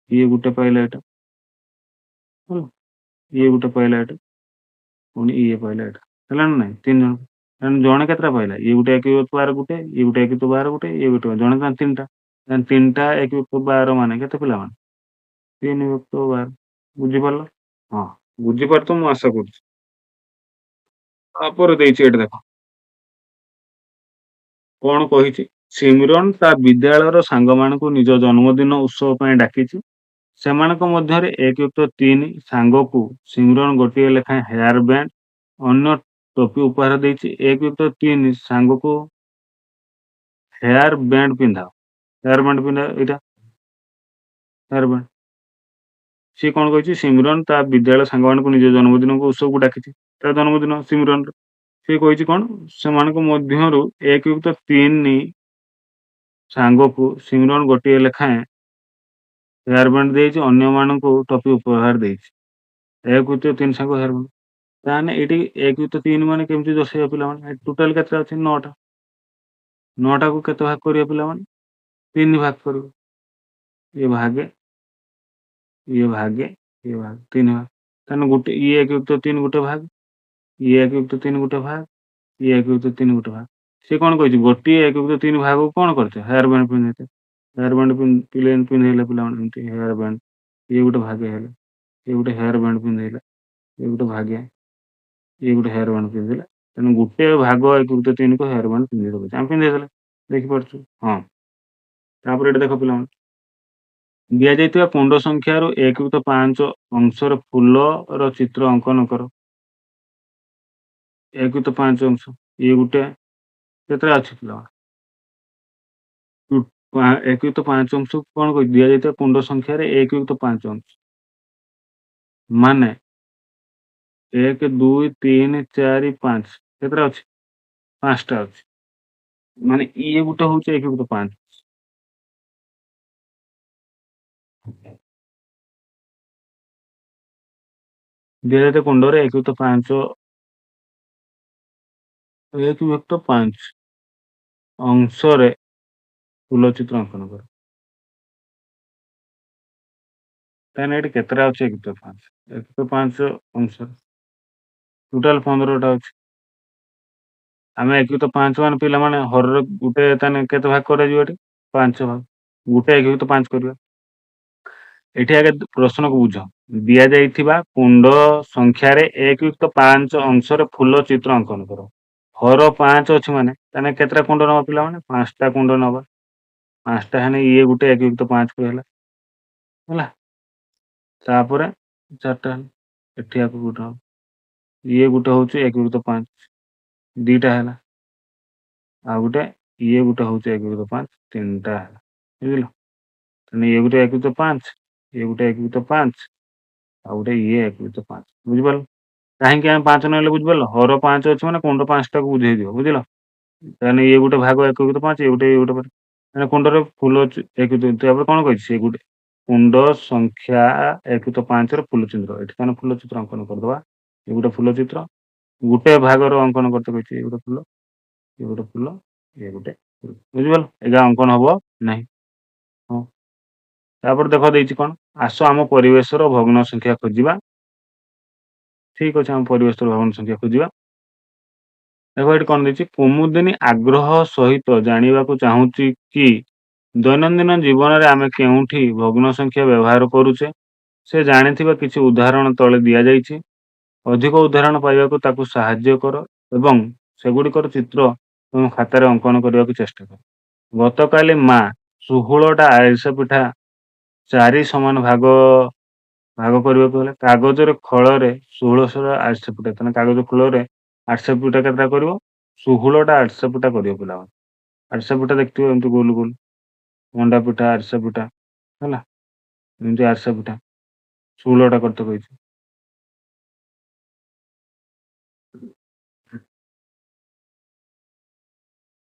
ଇଏ ଗୋଟେ ପାଇଲା ଏଇଟା ହେଲା। ଇଏ ଗୋଟେ ପାଇଲା ଏଇଟା ପୁଣି ଇଏ ପାଇଲା ଏଇଟା ହେଲା ନା ନାଇଁ? 3 ଜଣ। ତାହେଲେ ଜଣେ କେତେଟା ପାଇଲା? ଇଏ ଗୋଟେ 1 ଯୁକ୍ତ 12 ଗୋଟେ, ଇଏ ଗୋଟେ 1 ଯୁକ୍ତ 12 ଗୋଟେ, ଇଏ ଗୋଟେ ଜଣେ ତାହେଲେ 3ଟା। ତାହେଲେ 3ଟା 1 ଯୁକ୍ତ 12 ମାନେ କେତେ ପିଲାମାନେ? 3 ଯୁକ୍ତ 12 ବୁଝିପାରିଲ? ହଁ ବୁଝିପାରୁଛ ମୁଁ ଆଶା କରୁଛି। ତାପରେ ଦେଇଛି ଏଇଟା ଦେଖ କଣ କହିଛି? ସିମରନ୍ ତା ବିଦ୍ୟାଳୟର ସାଙ୍ଗମାନଙ୍କୁ ନିଜ ଜନ୍ମଦିନ ଉତ୍ସବ ପାଇଁ ଡାକିଛି। ସେମାନଙ୍କ ମଧ୍ୟରେ 1 ଯୁକ୍ତ 3 ସାଙ୍ଗକୁ ସିମରନ୍ ଗୋଟିଏ ଲେଖାଏଁ ହେୟାର ବ୍ୟାଣ୍ଡ ଅନ୍ୟ ଟୋପି ଉପହାର ଦେଇଛି। 1 ଯୁକ୍ତ 3 ସାଙ୍ଗକୁ ହେୟାର ବ୍ୟାଣ୍ଡ ପିନ୍ଧାଅ। ହେୟାର ବ୍ୟାଣ୍ଡ ପିନ୍ଧା ଏଇଟା ହେୟାର ବ୍ୟାଣ୍ଡ। ସିଏ କଣ କହିଛି ସିମରନ୍ ତା ବିଦ୍ୟାଳୟ ସାଙ୍ଗମାନଙ୍କୁ ନିଜ ଜନ୍ମଦିନକୁ ଉତ୍ସବକୁ ଡାକିଛି। ତା ଜନ୍ମଦିନ ସିମରନର। ସିଏ କହିଛି କଣ ସେମାନଙ୍କ ମଧ୍ୟରୁ 1-3 ସାଙ୍ଗକୁ ସିମରନ୍ ଗୋଟିଏ ଲେଖାଏଁ ହେୟାର ବ୍ୟାଣ୍ଡ ଦେଇଛି, ଅନ୍ୟମାନଙ୍କୁ ଟୋପି ଉପହାର ଦେଇଛି। 1-3 ସାଙ୍ଗ ହେୟାର ବ୍ୟାଣ୍ଡ। ତାହେଲେ ଏଇଠି 1-3 ମାନେ କେମିତି ଦର୍ଶାଇବା ପିଲାମାନେ? ଟୋଟାଲ କେତେଟା ଅଛି? 9ଟା। 9ଟାକୁ କେତେ ଭାଗ କରିବା ପିଲାମାନେ? 3 ଭାଗ କରିବ। ଇଏ ଭାଗେ, ଇଏ ଭାଗେ, ଇଏ ଭାଗ, 3 ଭାଗ। ତାହେଲେ ଗୋଟେ ଇଏ 1-3 ଗୋଟେ ଭାଗ, ଇଏ 1-3 ଗୋଟେ ଭାଗ, ଇଏ 1-3 ଗୋଟେ ଭାଗ। ସେ କଣ କହିଛି ଗୋଟିଏ 1-3 ଭାଗକୁ କଣ କରିଛ? ହେୟାର ବ୍ୟାଣ୍ଡ ପିନ୍ଧେଇଛ। ହେୟାର ବ୍ୟାଣ୍ଡ ପିନ୍ଧେଇଲେ ପିଲାମାନେ ଏମିତି ହେୟାର ବ୍ୟାଣ୍ଡ। ଇଏ ଗୋଟେ ଭାଗେ ହେଲେ, ଇଏ ଗୋଟେ ହେୟାର ବ୍ୟାଣ୍ଡ ପିନ୍ଧେଇଲା, ଇଏ ଗୋଟେ ଭାଗେ, ଇଏ ଗୋଟେ ହେୟାର ବ୍ୟାଣ୍ଡ ପିନ୍ଧିଲା। ତେଣୁ ଗୋଟେ ଭାଗ 1-3 କୁ ହେୟାର ବ୍ୟାଣ୍ଡ ପିନ୍ଧେଇ ଦେବେ। ଆମେ ପିନ୍ଧେଇଦେଲେ। ଦେଖିପାରୁଛୁ? ହଁ। ତାପରେ ଏଠି ଦେଖ ପିଲାମାନେ, ଦିଆଯାଇଥିବା କୁଣ୍ଡ ସଂଖ୍ୟାରୁ 1-5 ଅଂଶର ଫୁଲର ଚିତ୍ର ଅଙ୍କନ କର। 1-5 ଅଂଶ। ଇଏ ଗୋଟେ କେତେଟା ଅଛି ପିଲାମାନେ? 1-5 ଅଂଶକୁ କଣ କହିଛି? ଦିଆଯାଇଥିବା କୁଣ୍ଡ ସଂଖ୍ୟାରେ 1-5 ଅଂଶ। ମାନେ 1, 2, 3, 4, 5 କେତେଟା ଅଛି? 5ଟା ଅଛି। ମାନେ ଇଏ ଗୋଟେ ହଉଛି 1-5। ଦିଆଯାଇଥିବା କୁଣ୍ଡରେ 1-5 ଅଂଶରେ ଫୁଲ ଚିତ୍ର ଅଙ୍କନ କର। ତାହେଲେ ଏଠି କେତେଟା ଅଛି? 1-5 1-5 ଅଂଶରେ ଟୋଟାଲ 15ଟା ଅଛି। ଆମେ 1-5 ମାନେ ପିଲାମାନେ ହରରେ ଗୋଟେ ତାହେଲେ କେତେ ଭାଗ କରାଯିବ ଏଠି? 5 ଭାଗ। ଗୋଟେ 1-5 କରିବା। ଏଠି ଆଗେ ପ୍ରଶ୍ନକୁ ବୁଝ। ଦିଆଯାଇଥିବା କୁଣ୍ଡ ସଂଖ୍ୟାରେ 1-5 ଅଂଶରେ ଫୁଲ ଚିତ୍ର ଅଙ୍କନ କର। ହର 5 ଅଛି ମାନେ ତାହେଲେ କେତେଟା କୁଣ୍ଡ ନବା ପିଲାମାନେ? 5ଟା କୁଣ୍ଡ ନବା। 5ଟା ହେଲେ ଇଏ ଗୋଟେ 1-5 କୁ ହେଲା। ହେଲା। ତାପରେ 4ଟା ହେଲା। ଏଠି ଆକୁ ଗୋଟେ ହବ। ଇଏ ଗୋଟେ ହଉଛି 1-5, 2ଟା ହେଲା। ଆଉ ଗୋଟେ ଇଏ ଗୋଟେ ହଉଛି 1-5, 3ଟା ହେଲା। ବୁଝିଲ? ତାହେଲେ ଇଏ ଗୋଟେ 1-5, ଇଏ ଗୋଟେ 1-5, ଆଉ ଗୋଟେ ଇଏ 1-5। ବୁଝିପାରିଲ? କାହିଁକି ଆମେ 5 ନେଲେ ବୁଝିପାରିଲ? ହର 5 ଅଛି ମାନେ କୁଣ୍ଡ 5ଟାକୁ ବୁଝେଇ ଦିଅ। ବୁଝିଲ? ତାହେଲେ ଇଏ ଗୋଟେ ଭାଗ 1-5, ଇଏ ଗୋଟେ ମାନେ କୁଣ୍ଡରେ ଫୁଲ 1-2। ତାପରେ କଣ କହିଛି? ସେ ଗୋଟେ କୁଣ୍ଡ ସଂଖ୍ୟା 1-5 ର ଫୁଲ ଚିତ୍ର। ଏଠି ତାହେଲେ ଫୁଲ ଚିତ୍ର ଅଙ୍କନ କରିଦବା। ଇଏ ଗୋଟେ ଫୁଲ ଚିତ୍ର। ଗୋଟେ ଭାଗର ଅଙ୍କନ କରତେ କହିଛି। ଇଏ ଗୋଟେ ଫୁଲ, ଇଏ ଗୋଟେ ଫୁଲ, ଇଏ ଗୋଟେ ଫୁଲ। ବୁଝିପାରିଲ? ଏଗା ଅଙ୍କନ ହବ ନାହିଁ। ହଁ। ତାପରେ ଦେଖ ଦେଇଛି କଣ? ଆସ ଆମ ପରିବେଶର ଭଗ୍ନ ସଂଖ୍ୟା ଖୋଜିବା। ଠିକ ଅଛି, ଆମ ପରିବେଶର ଭଗ୍ନ ସଂଖ୍ୟା ଖୋଜିବା। ଦେଖ ଏଠି କଣ ଦେଇଛି? କୁମୁଦିନୀ ଆଗ୍ରହ ସହିତ ଜାଣିବାକୁ ଚାହୁଁଛି କି ଦୈନନ୍ଦିନ ଜୀବନରେ ଆମେ କେଉଁଠି ଭଗ୍ନ ସଂଖ୍ୟା ବ୍ୟବହାର କରୁଛେ। ସେ ଜାଣିଥିବା କିଛି ଉଦାହରଣ ତଳେ ଦିଆଯାଇଛି। ଅଧିକ ଉଦାହରଣ ପାଇବାକୁ ତାକୁ ସାହାଯ୍ୟ କର ଏବଂ ସେଗୁଡ଼ିକର ଚିତ୍ର ତୁମ ଖାତାରେ ଅଙ୍କନ କରିବାକୁ ଚେଷ୍ଟା କର। ଗତକାଲି ମା 16ଟା ଆରିସା ପିଠା 4 ସମାନ ଭାଗ କରିବାକୁ ହେଲେ କାଗଜରେ ଖଳରେ 1600 ଆରିସା ପିଠା। ତାହେଲେ କାଗଜ ଖୋଳରେ ଆରିସା ପିଠା କେତେଟା କରିବ? 16ଟା ଆରିସା ପିଠା କରିବ ପିଲାମାନେ। ଆରିସା ପିଠା ଦେଖିଥିବ ଏମିତି ଗୋଲ ଗୋଲ। ମଣ୍ଡା ପିଠା, ଆରିସା ପିଠା ହେଲା। ଏମିତି ଆରିସା ପିଠା 16ଟା କରତେ କହିଛି।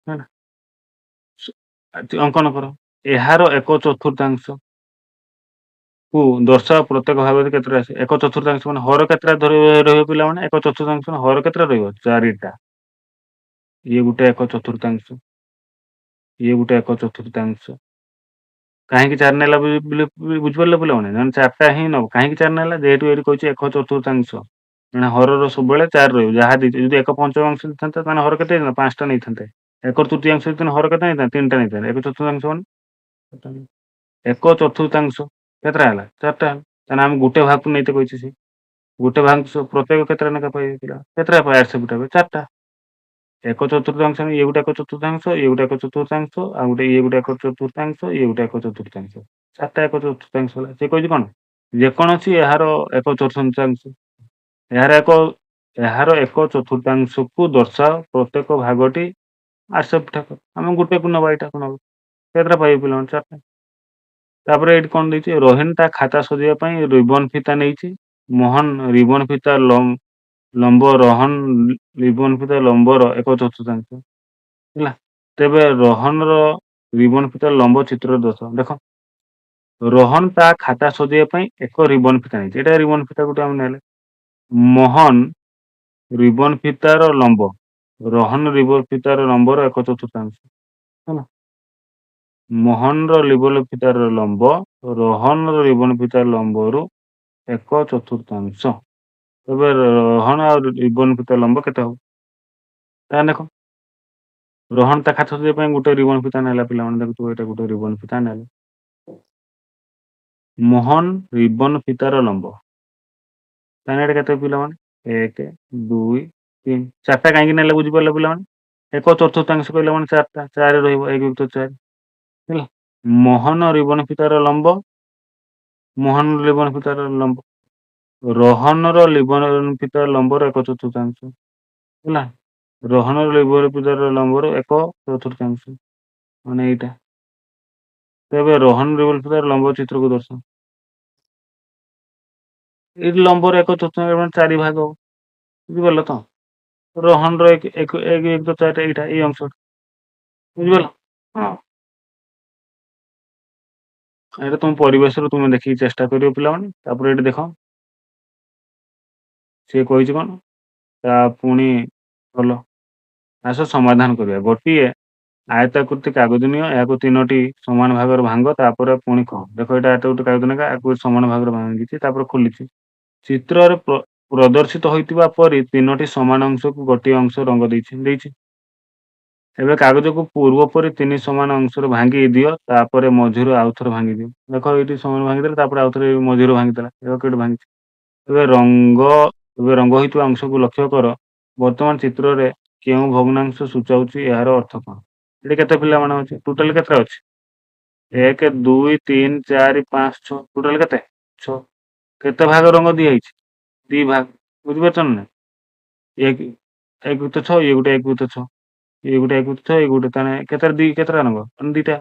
ହେଲା। ଅଙ୍କନ କର। ଏହାର 1/4 କୁ ଦର୍ଶାଅ। ପ୍ରତ୍ୟେକ ଭାଗରେ କେତେଟା ଅଛି? 1/4 ମାନେ ହର କେତେଟା ରହିବ ପିଲାମାନେ? 1/4 ମାନେ ହର କେତେଟା ରହିବ? 4ଟା। ଇଏ ଗୋଟେ 1/4। ଇଏ ଗୋଟେ 1/4। କାହିଁକି 4 ନେଲା ବୁଝିପାରିଲ ପିଲାମାନେ? ମାନେ 4ଟା ହିଁ ନବ। କାହିଁକି 4 ନେଲା? ଯେହେତୁ ଏଠି କହିଛି 1/4। ମାନେ ହରର ସବୁବେଳେ 4 ରହିବ। ଯାହା ଦେଇଛି ଯଦି 1/5 ଦେଇଥାନ୍ତା ତାହେଲେ ହର କେତେ ହେଇଥାନ୍ତା? 5ଟା ନେଇଥାନ୍ତେ। 1/3 ହେଇଥିଲେ ହର କେତେ ନେଇଥାନ୍ତେ? 3ଟା ନେଇଥାନ୍ତେ। 1/4 ମାନେ 1/4 କେତେଟା ହେଲା? 4ଟା ହେଲା। ତାହେଲେ ଆମେ ଗୋଟେ ଭାଗକୁ ନେଇତେ କହିଛି ସେ। ଗୋଟେ ଭାଗ ପ୍ରତ୍ୟେକ କେତେଟା ଲେଖା ପାଇବେ ପିଲା? କେତେଟା ପାଏ ଆରିସା ପିଠା? 4ଟା। 1/4 ଇଏ ଗୋଟେ 1/4, ଇଏ ଗୋଟେ 1/4, ଆଉ ଗୋଟେ ଇଏ ଗୋଟେ 1/4, ଇଏ ଗୋଟେ 1/4। 4ଟା 1/4 ହେଲା। ସେ କହିଛି କଣ? ଯେକୌଣସି ଏହାର ଏକ ଏହାର 1/4କୁ ଦର୍ଶାଅ। ପ୍ରତ୍ୟେକ ଭାଗଟି ଆରିସା ପିଠା କର। ଆମେ ଗୋଟେକୁ ନବା, ଏଇଟାକୁ ନବା। କେତେଟା ପାଇବେ ପିଲାମାନେ? 4ଟା। ତାପରେ ଏଇଠି କଣ ଦେଇଛି? ରୋହିନ୍ ତା ଖାତା ସଜେଇବା ପାଇଁ ରିବନ ଫିତା ନେଇଛି। ମୋହନ ରିବନ ଫିତା ଲମ୍ବ ରୋହନ ରିବନ ଫିତା ଲମ୍ବର 1/4 ହେଲା। ତେବେ ରୋହନର ରିବନ ଫିତା ଲମ୍ବ ଚିତ୍ର ଦର୍ଶାଅ। ଦେଖ, ରୋହନ ତା ଖାତା ସଜେଇବା ପାଇଁ ଏକ ରିବନ ଫିତା ନେଇଛି। ଏଇଟା ରିବନ ଫିତା ଗୋଟେ ଆମେ ନେଲେ। ମୋହନ ରିବନ ଫିତାର ଲମ୍ବ, ରୋହନ ରିବନ ଫିତାର ଲମ୍ବର 1/4 ହେଲା। ମୋହନର ରିବନ ଫିତାର ଲମ୍ବ ରୋହନର ରିବନ ଫିତାର ଲମ୍ବରୁ 1/4। ତେବେ ରୋହନ ଆଉ ରିବନ ଫିତା ଲମ୍ବ କେତେ ହବ? ତାହେଲେ ଦେଖ, ରୋହନ ତା ଖାତା ସଜେଇବା ପାଇଁ ଗୋଟେ ରିବନ ଫିତା ନେଲା। ପିଲାମାନେ ଦେଖୁଥିବ, ଏଇଟା ଗୋଟେ ରିବନ ଫିତା ନେଲା। ମୋହନ ରିବନ ଫିତାର ଲମ୍ବ, ତାହେଲେ ଏଇଟା କେତେ ପିଲାମାନେ? 1, 2, 3, 4ଟା କାହିଁକି ନେଲେ ବୁଝିପାରିଲେ ପିଲାମାନେ? 1/4 କହିଲା ମାନେ 4ଟା, 4 ରହିବ, 1/4 ହେଲା। ମୋହନ ରିବନ ଫିତାର ଲମ୍ବ, ମୋହନ ରିବନ ଫିତାର ଲମ୍ବ, ରୋହନର ରିବନ ଫିତାର ଲମ୍ବର 1/4 ହେଲା। ରୋହନର ରିବନ ଫିତାର ଲମ୍ବର 1/4 ମାନେ ଏଇଟା। ତେବେ ରୋହନ ରିବନ ଫିତାର ଲମ୍ବ ଚିତ୍ରକୁ ଦର୍ଶାଅ। ଏଇଠି ଲମ୍ବର 1/4 ମାନେ 4 ଭାଗ ହବ। ବୁଝିପାରିଲ ତ? ରୋହନର 1/4 ଏଇଟା, ଏଇ ଅଂଶଟା। ବୁଝିପାରିଲ? ହଁ। ଏଇଟା ତମ ପରିବେଶରୁ ତୁମେ ଦେଖିକି ଚେଷ୍ଟା କରିବ ପିଲାମାନେ। ତାପରେ ଏଇଠି ଦେଖ, ସିଏ କହିଛି କଣ? ତା ପୁଣି ଭଲ। ଆସ ସମାଧାନ କରିବା। ଗୋଟିଏ ଆୟତାକୃତି କାଗଜ ନିଅ, ଏହାକୁ 3ଟି ସମାନ ଭାଗରେ ଭାଙ୍ଗ, ତାପରେ ପୁଣି କହ। ଦେଖ, ଏଇଟା ଗୋଟେ କାଗଜ ନେକା, ଆକୁ ସମାନ ଭାଗରେ ଭାଙ୍ଗିଛି, ତାପରେ ଖୋଲିଛି। ଚିତ୍ରରେ ପ୍ରଦର୍ଶିତ ହୋଇଥିବା ପରି 3ଟି ସମାନ ଅଂଶକୁ ଗୋଟିଏ ଅଂଶ ରଙ୍ଗ ଦେଇଛି। ଏବେ କାଗଜକୁ ପୂର୍ବ ପରି 3 ସମାନ ଅଂଶରେ ଭାଙ୍ଗି ଦିଅ, ତାପରେ ମଝିରୁ ଆଉଥରେ ଭାଙ୍ଗି ଦିଅ। ଦେଖ, ଏଇଠି ସମାନ ଭାଙ୍ଗିଦେଲେ, ତାପରେ ଆଉଥରେ ମଝିରୁ ଭାଙ୍ଗିଦେଲା। ଦେଖ କେଉଁଠି ଭାଙ୍ଗିଛି। ଏବେ ରଙ୍ଗ ହୋଇଥିବା ଅଂଶକୁ ଲକ୍ଷ୍ୟ କର। ବର୍ତ୍ତମାନ ଚିତ୍ରରେ କେଉଁ ଭଗ୍ନାଂଶ ସୂଚାଉଛି, ଏହାର ଅର୍ଥ କଣ? ଏଠି କେତେ ପିଲାମାନେ ଅଛି? ଟୋଟାଲ କେତେ ଅଛି? 1, 2, 3, 4, 5, 6। ଟୋଟାଲ କେତେ? 6। କେତେ ଭାଗ ରଙ୍ଗ ଦିଆହେଇଛି? 2 ଭାଗ। ବୁଝିପାରୁଛ ନା? 1 1/6, ଇଏ ଗୋଟେ 1/6, ଇଏ ଗୋଟେ 1/6, ଇଏ ଗୋଟେ, ତାହେଲେ କେତେଟା ରଙ୍ଗ? 2ଟା।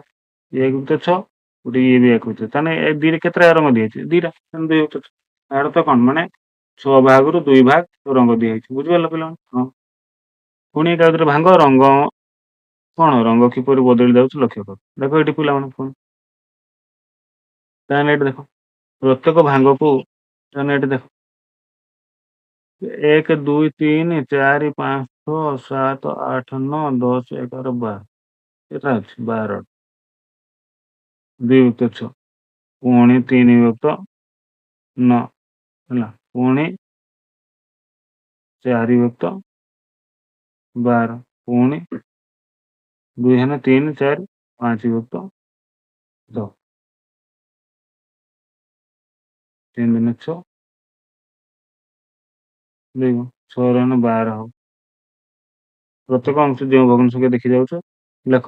1/6, ଗୋଟେ ଇଏ ବି 1/6, ତାହେଲେ ଏ 2ରେ କେତେଟା ରଙ୍ଗ ଦିଆହେଇଛି? 2ଟା, 2/6। ତାର ତ କଣ ମାନେ 6 ଭାଗରୁ 2 ଭାଗ ରଙ୍ଗ ଦିଆହେଇଛି। ବୁଝିପାରିଲ ପିଲାମାନେ? ହଁ। ପୁଣି ଏ କାଗଜରେ ଭାଙ୍ଗ, ରଙ୍ଗ କିପରି ବଦଳି ଯାଉଛି ଲକ୍ଷ୍ୟ କର। ଦେଖ ଏଠି ପିଲାମାନେ ପୁଣି, ତାହେଲେ ଏଠି ଦେଖ, ପ୍ରତ୍ୟେକ ଭାଙ୍ଗକୁ, ତାହେଲେ ଏଠି ଦେଖ, 1, 2, 3, 4, 5, 6, 7, 8, 9, 10, 11, 12। କେତେ ଅଛି? 12। 2/6, ପୁଣି 3/9 ହେଲା, ପୁଣି 4/12, ପୁଣି 2 ହେନେ 3, 4, 5/10, 3 ଦିନେ 6, 6 ହେନେ 12 ହବ। ପ୍ରତ୍ୟେକ ଅଂଶ ଯେଉଁ ଭଗ୍ନ ସଂଖ୍ୟା ଦେଖି ଯାଉଛ ଲେଖ।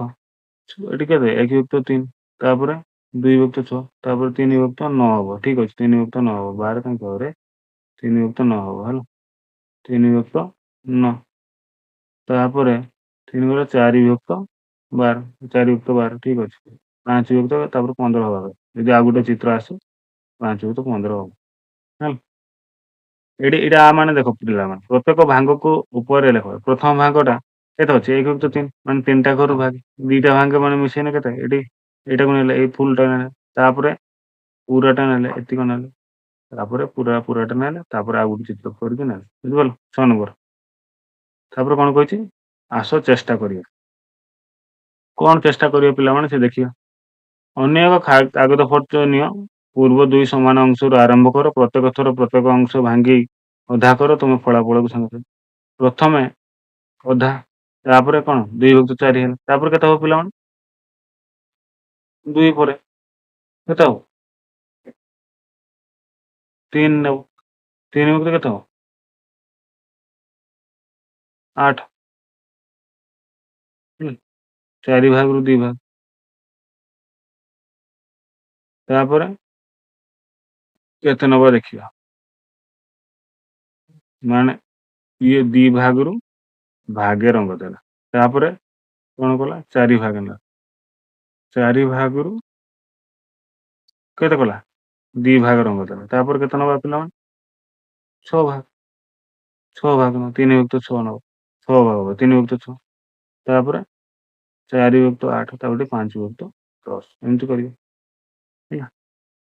ଏଠି କେତେ? 1/3, ତାପରେ 2/6, ତାପରେ 3/9 ହବ। ଠିକ ଅଛି, 3/9 ହବ। 12 କାହିଁକି ହବ ରେ? 3/9 ହବ ହେଲା। 3/9, ତାପରେ 3 ଗଲେ 4/12, 4/12, ଠିକ ଅଛି। 5, ତାପରେ 15 ହବା କଥା। ଯଦି ଆଉ ଗୋଟେ ଚିତ୍ର ଆସେ 5/15 ହବ ହେଲା। ଏଇଟା ମାନେ ଦେଖ ପିଲାମାନେ, ପ୍ରତ୍ୟେକ ଭାଙ୍ଗକୁ ଉପରେ ଲେଖ। ପ୍ରଥମ ଭାଗଟା କେତେ ଅଛି? 1/3, ମାନେ 3ଟା ଘରୁ ଭାଗ, 2ଟା ଭାଗ ମାନେ ମିଶେଇଲେ କେତେ? ଏଇଟାକୁ ନେଲେ, ଏଇ ଫୁଲଟା ନେଲେ, ତାପରେ ପୁରାଟା ନେଲେ, ଏତିକ ନେଲେ, ତାପରେ ପୁରାଟା ନେଲେ, ତାପରେ ଆଉ ଗୋଟେ ଚିତ୍ର କରିକି ନେଲେ। ବୁଝିପାରିଲ? 6 ନମ୍ବର। ତାପରେ କଣ କହିଛି? ଆସ ଚେଷ୍ଟା କରିବା। କଣ ଚେଷ୍ଟା କରିବା ପିଲାମାନେ, ସେ ଦେଖିବା। ଅନ୍ୟ ଏକ କାଗଜ ଫଟୋ ନିଅ। ପୂର୍ବ 2 ସମାନ ଅଂଶରୁ ଆରମ୍ଭ କର। ପ୍ରତ୍ୟେକ ଥର ପ୍ରତ୍ୟେକ ଅଂଶ ଭାଙ୍ଗି ଅଧା କର। ତୁମ ଫଳାଫଳକୁ ସାଙ୍ଗେ ପ୍ରଥମେ ଅଧା, ତାପରେ କଣ? 2/4 ହେଲା। ତାପରେ କେତେ ହବ ପିଲାମାନେ? 2 ପରେ କେତେ ହବ? 3 ନେବ। 3 କେତେ ହବ? 8। 4 ଭାଗରୁ 2 ଭାଗ, ତାପରେ କେତେ ନବ ଦେଖିବା। ମାନେ ଇଏ 2 ଭାଗରୁ ଭାଗେ ରଙ୍ଗ ଦେଲା, ତାପରେ କଣ କଲା? 4 ଭାଗ ନେଲା। 4 ଭାଗରୁ କେତେ କଲା 2 ଭାଗ ରଙ୍ଗ ଦେଲା ତାପରେ କେତେ ନବା ପିଲାମାନେ 6 ଭାଗ 6 ଭାଗ 3 ଯୁକ୍ତ 6 ନବ 6 ଭାଗ ହବ 3 ଯୁକ୍ତ 6 ତାପରେ 4 ଯୁକ୍ତ 8 ତାପରେ 5 ଯୁକ୍ତ 10 ଏମିତି କରିବେ ହେଲା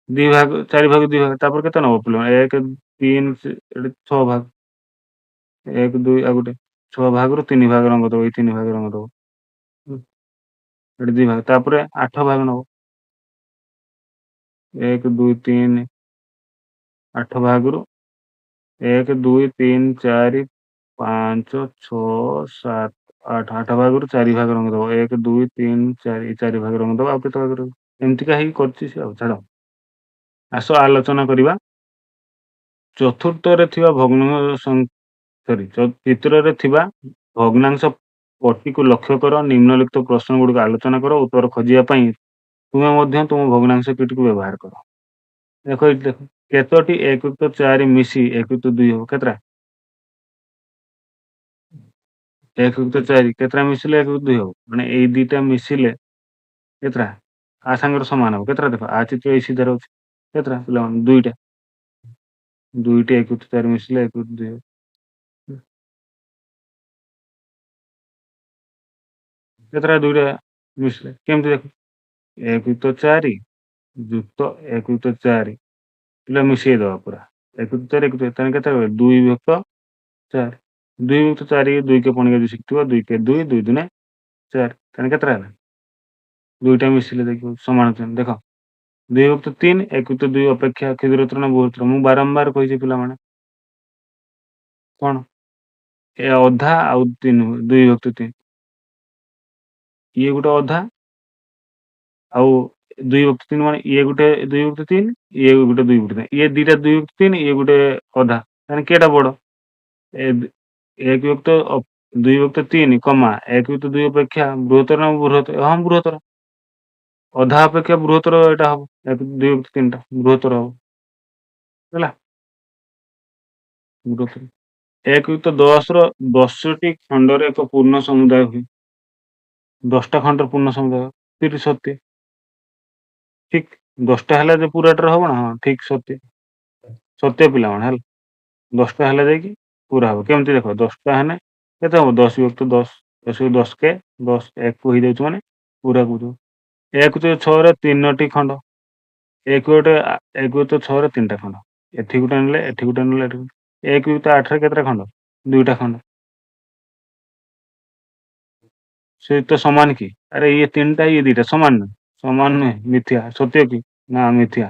2 ଭାଗ 4 ଭାଗ 2 ଭାଗ ତାପରେ କେତେ ନବ ପିଲାମାନେ 1 3 ଏଠି 6 ଭାଗ 1 2 ଆଉ ଗୋଟେ 6 ଭାଗରୁ 3 ଭାଗ ରଙ୍ଗ ଦବ ଏଇ 3 ଭାଗ ରଙ୍ଗ ଦବ ଏଠି 2 ଭାଗ ତାପରେ 8 ଭାଗ ନବ 1 2 3 8 ଭାଗରୁ 1 2 3 4 5 6 7 8 8 ଭାଗରୁ 4 ଭାଗ ରଙ୍ଗ ଦବ 1 2 3 4 4 ଭାଗ ରଙ୍ଗ ଦବ ଆଉ କେତେ ଭାଗ ରହିବ ଏମିତିକା ହେଇକି କରିଛି ସେ ଆଉ ଛାଡ଼ ଆସ ଆଲୋଚନା କରିବା ଚତୁର୍ଥରେ ଥିବା ଚିତ୍ରରେ ଥିବା ଭଗ୍ନାଂଶ ପଟ୍ଟିକୁ ଲକ୍ଷ୍ୟ କର ନିମ୍ନଲିଖିତ ପ୍ରଶ୍ନ ଗୁଡ଼ିକ ଆଲୋଚନା କର ଉତ୍ତର ଖୋଜିବା ପାଇଁ ତୁମେ ମଧ୍ୟ ତୁମ ଭଗ୍ନାଂଶ କୀଟିକୁ ବ୍ୟବହାର କର ଦେଖ ଏଇଠି ଦେଖ କେତୋଟି 1 ଯୁକ୍ତ 4 ମିଶି 1 ଯୁକ୍ତ 2 ହବ କେତେଟା 1 ଯୁକ୍ତ 4 କେତେଟା ମିଶିଲେ 1 ଯୁକ୍ତ 2 ହବ ମାନେ ଏଇ ଦିଟା ମିଶିଲେ କେତେଟା ଆ ସାଙ୍ଗରେ ସମାନ ହବ କେତେଟା ଦେଖ ଆ ଚିତ୍ର ଏଇ ସିଧାରେ ଅଛି କେତେଟା ପିଲାମାନେ ଦୁଇଟା 1 ଯୁକ୍ତ 4 ମିଶିଲେ 1 ଯୁକ୍ତ 2 ହବ କେତେଟା ଦୁଇଟା ମିଶିଲେ କେମିତି ଦେଖ 1 ଯୁକ୍ତ 4 ଯୁକ୍ତ 1 ଯୁକ୍ତ 4 ପିଲା ମିଶେଇ ଦବା ପୁରା 1 ଯୁକ୍ତ 4 1 ଯୁକ୍ତ 4 କେତେ ହବ 2 ଯୁକ୍ତ 4 2 ଯୁକ୍ତ 4 2 କେ ପଣିକା ଯଦି ଶିଖିଥିବ 2 କେ 2 2 ଦୁନେ 4 ତାହେଲେ କେତେଟା ହେଲା ଦୁଇଟା ମିଶିଲେ ଦେଖିବ ସମାନ ଅଛନ୍ତି ଦେଖ 2 ଯୁକ୍ତ 3 1 ଯୁକ୍ତ 2 ଅପେକ୍ଷା କ୍ଷୁଦ୍ରତର ନା ବୃହତ୍ତର ମୁଁ ବାରମ୍ବାର କହିଛି ପିଲାମାନେ କଣ ଏ ଅଧା ଆଉ 3 2 ଯୁକ୍ତ 3 ଇଏ ଗୋଟେ ଅଧା ଆଉ 2 ଯୁକ୍ତ 3 ମାନେ ଇଏ ଗୋଟେ 2 ଯୁକ୍ତ 3 ଇଏ ଗୋଟେ 2 ଯୁକ୍ତ 3 ଇଏ ଦିଟା 2 ଯୁକ୍ତ 3 ଇଏ ଗୋଟେ ଅଧା ତାହେଲେ କେଟା ବଡ ଏ 1 ଯୁକ୍ତ 2 ଯୁକ୍ତ 3 କମା 1 ଯୁକ୍ତ 2 ଅପେକ୍ଷା ବୃହତ୍ତର ନା ବୃହତ୍ତର ହଁ ବୃହତ୍ତର ଅଧା ଅପେକ୍ଷା ବୃହତ୍ତର ଏଇଟା ହବ 2 ଯୁକ୍ତ 3 ଟା ବୃହତ୍ତର ହବ ହେଲା ବୃହତ୍ତର 1 ଯୁକ୍ତ 10 ର 10ଟି ଖଣ୍ଡରେ ଏକ ପୂର୍ଣ୍ଣ ସମୁଦାୟ ହୁଏ 10ଟା ଖଣ୍ଡର ପୂର୍ଣ୍ଣ ସମୁଦାୟ 30 ସତ୍ୟ ଠିକ 10ଟା ହେଲେ ଯେ ପୁରାଟାରେ ହବ ନା ହଁ ଠିକ ସତ୍ୟ ପିଲାମାନେ ହେଲା 10ଟା ହେଲେ ଯାଇକି ପୁରା ହବ କେମିତି ଦେଖ 10ଟା ହେଲେ କେତେ ହବ 10 ଯୁକ୍ତ 10 10 କୁ 10 କେ 10 1 କୁ ହେଇଯାଉଛି ମାନେ ପୁରା କୁ 1 ଯୁକ୍ତ 6 ରେ 3ଟି ଖଣ୍ଡ 1 ଯୁକ୍ତ 6 ରେ 3ଟା ଖଣ୍ଡ ଏଠି ଗୋଟେ ନେଲେ ଏଠି ଗୋଟେ ନେଲେ ଏଠି 1 ଯୁକ୍ତ 8 ରେ କେତେଟା ଖଣ୍ଡ 2ଟା ଖଣ୍ଡ ସେ ତ ସମାନ କି ଆରେ ଇଏ 3ଟା ଇଏ 2ଟା ସମାନ ନୁହେଁ ସମାନ ନୁହେଁ ମିଥ୍ୟା ସତ୍ୟ କି ନା ମିଥ୍ୟା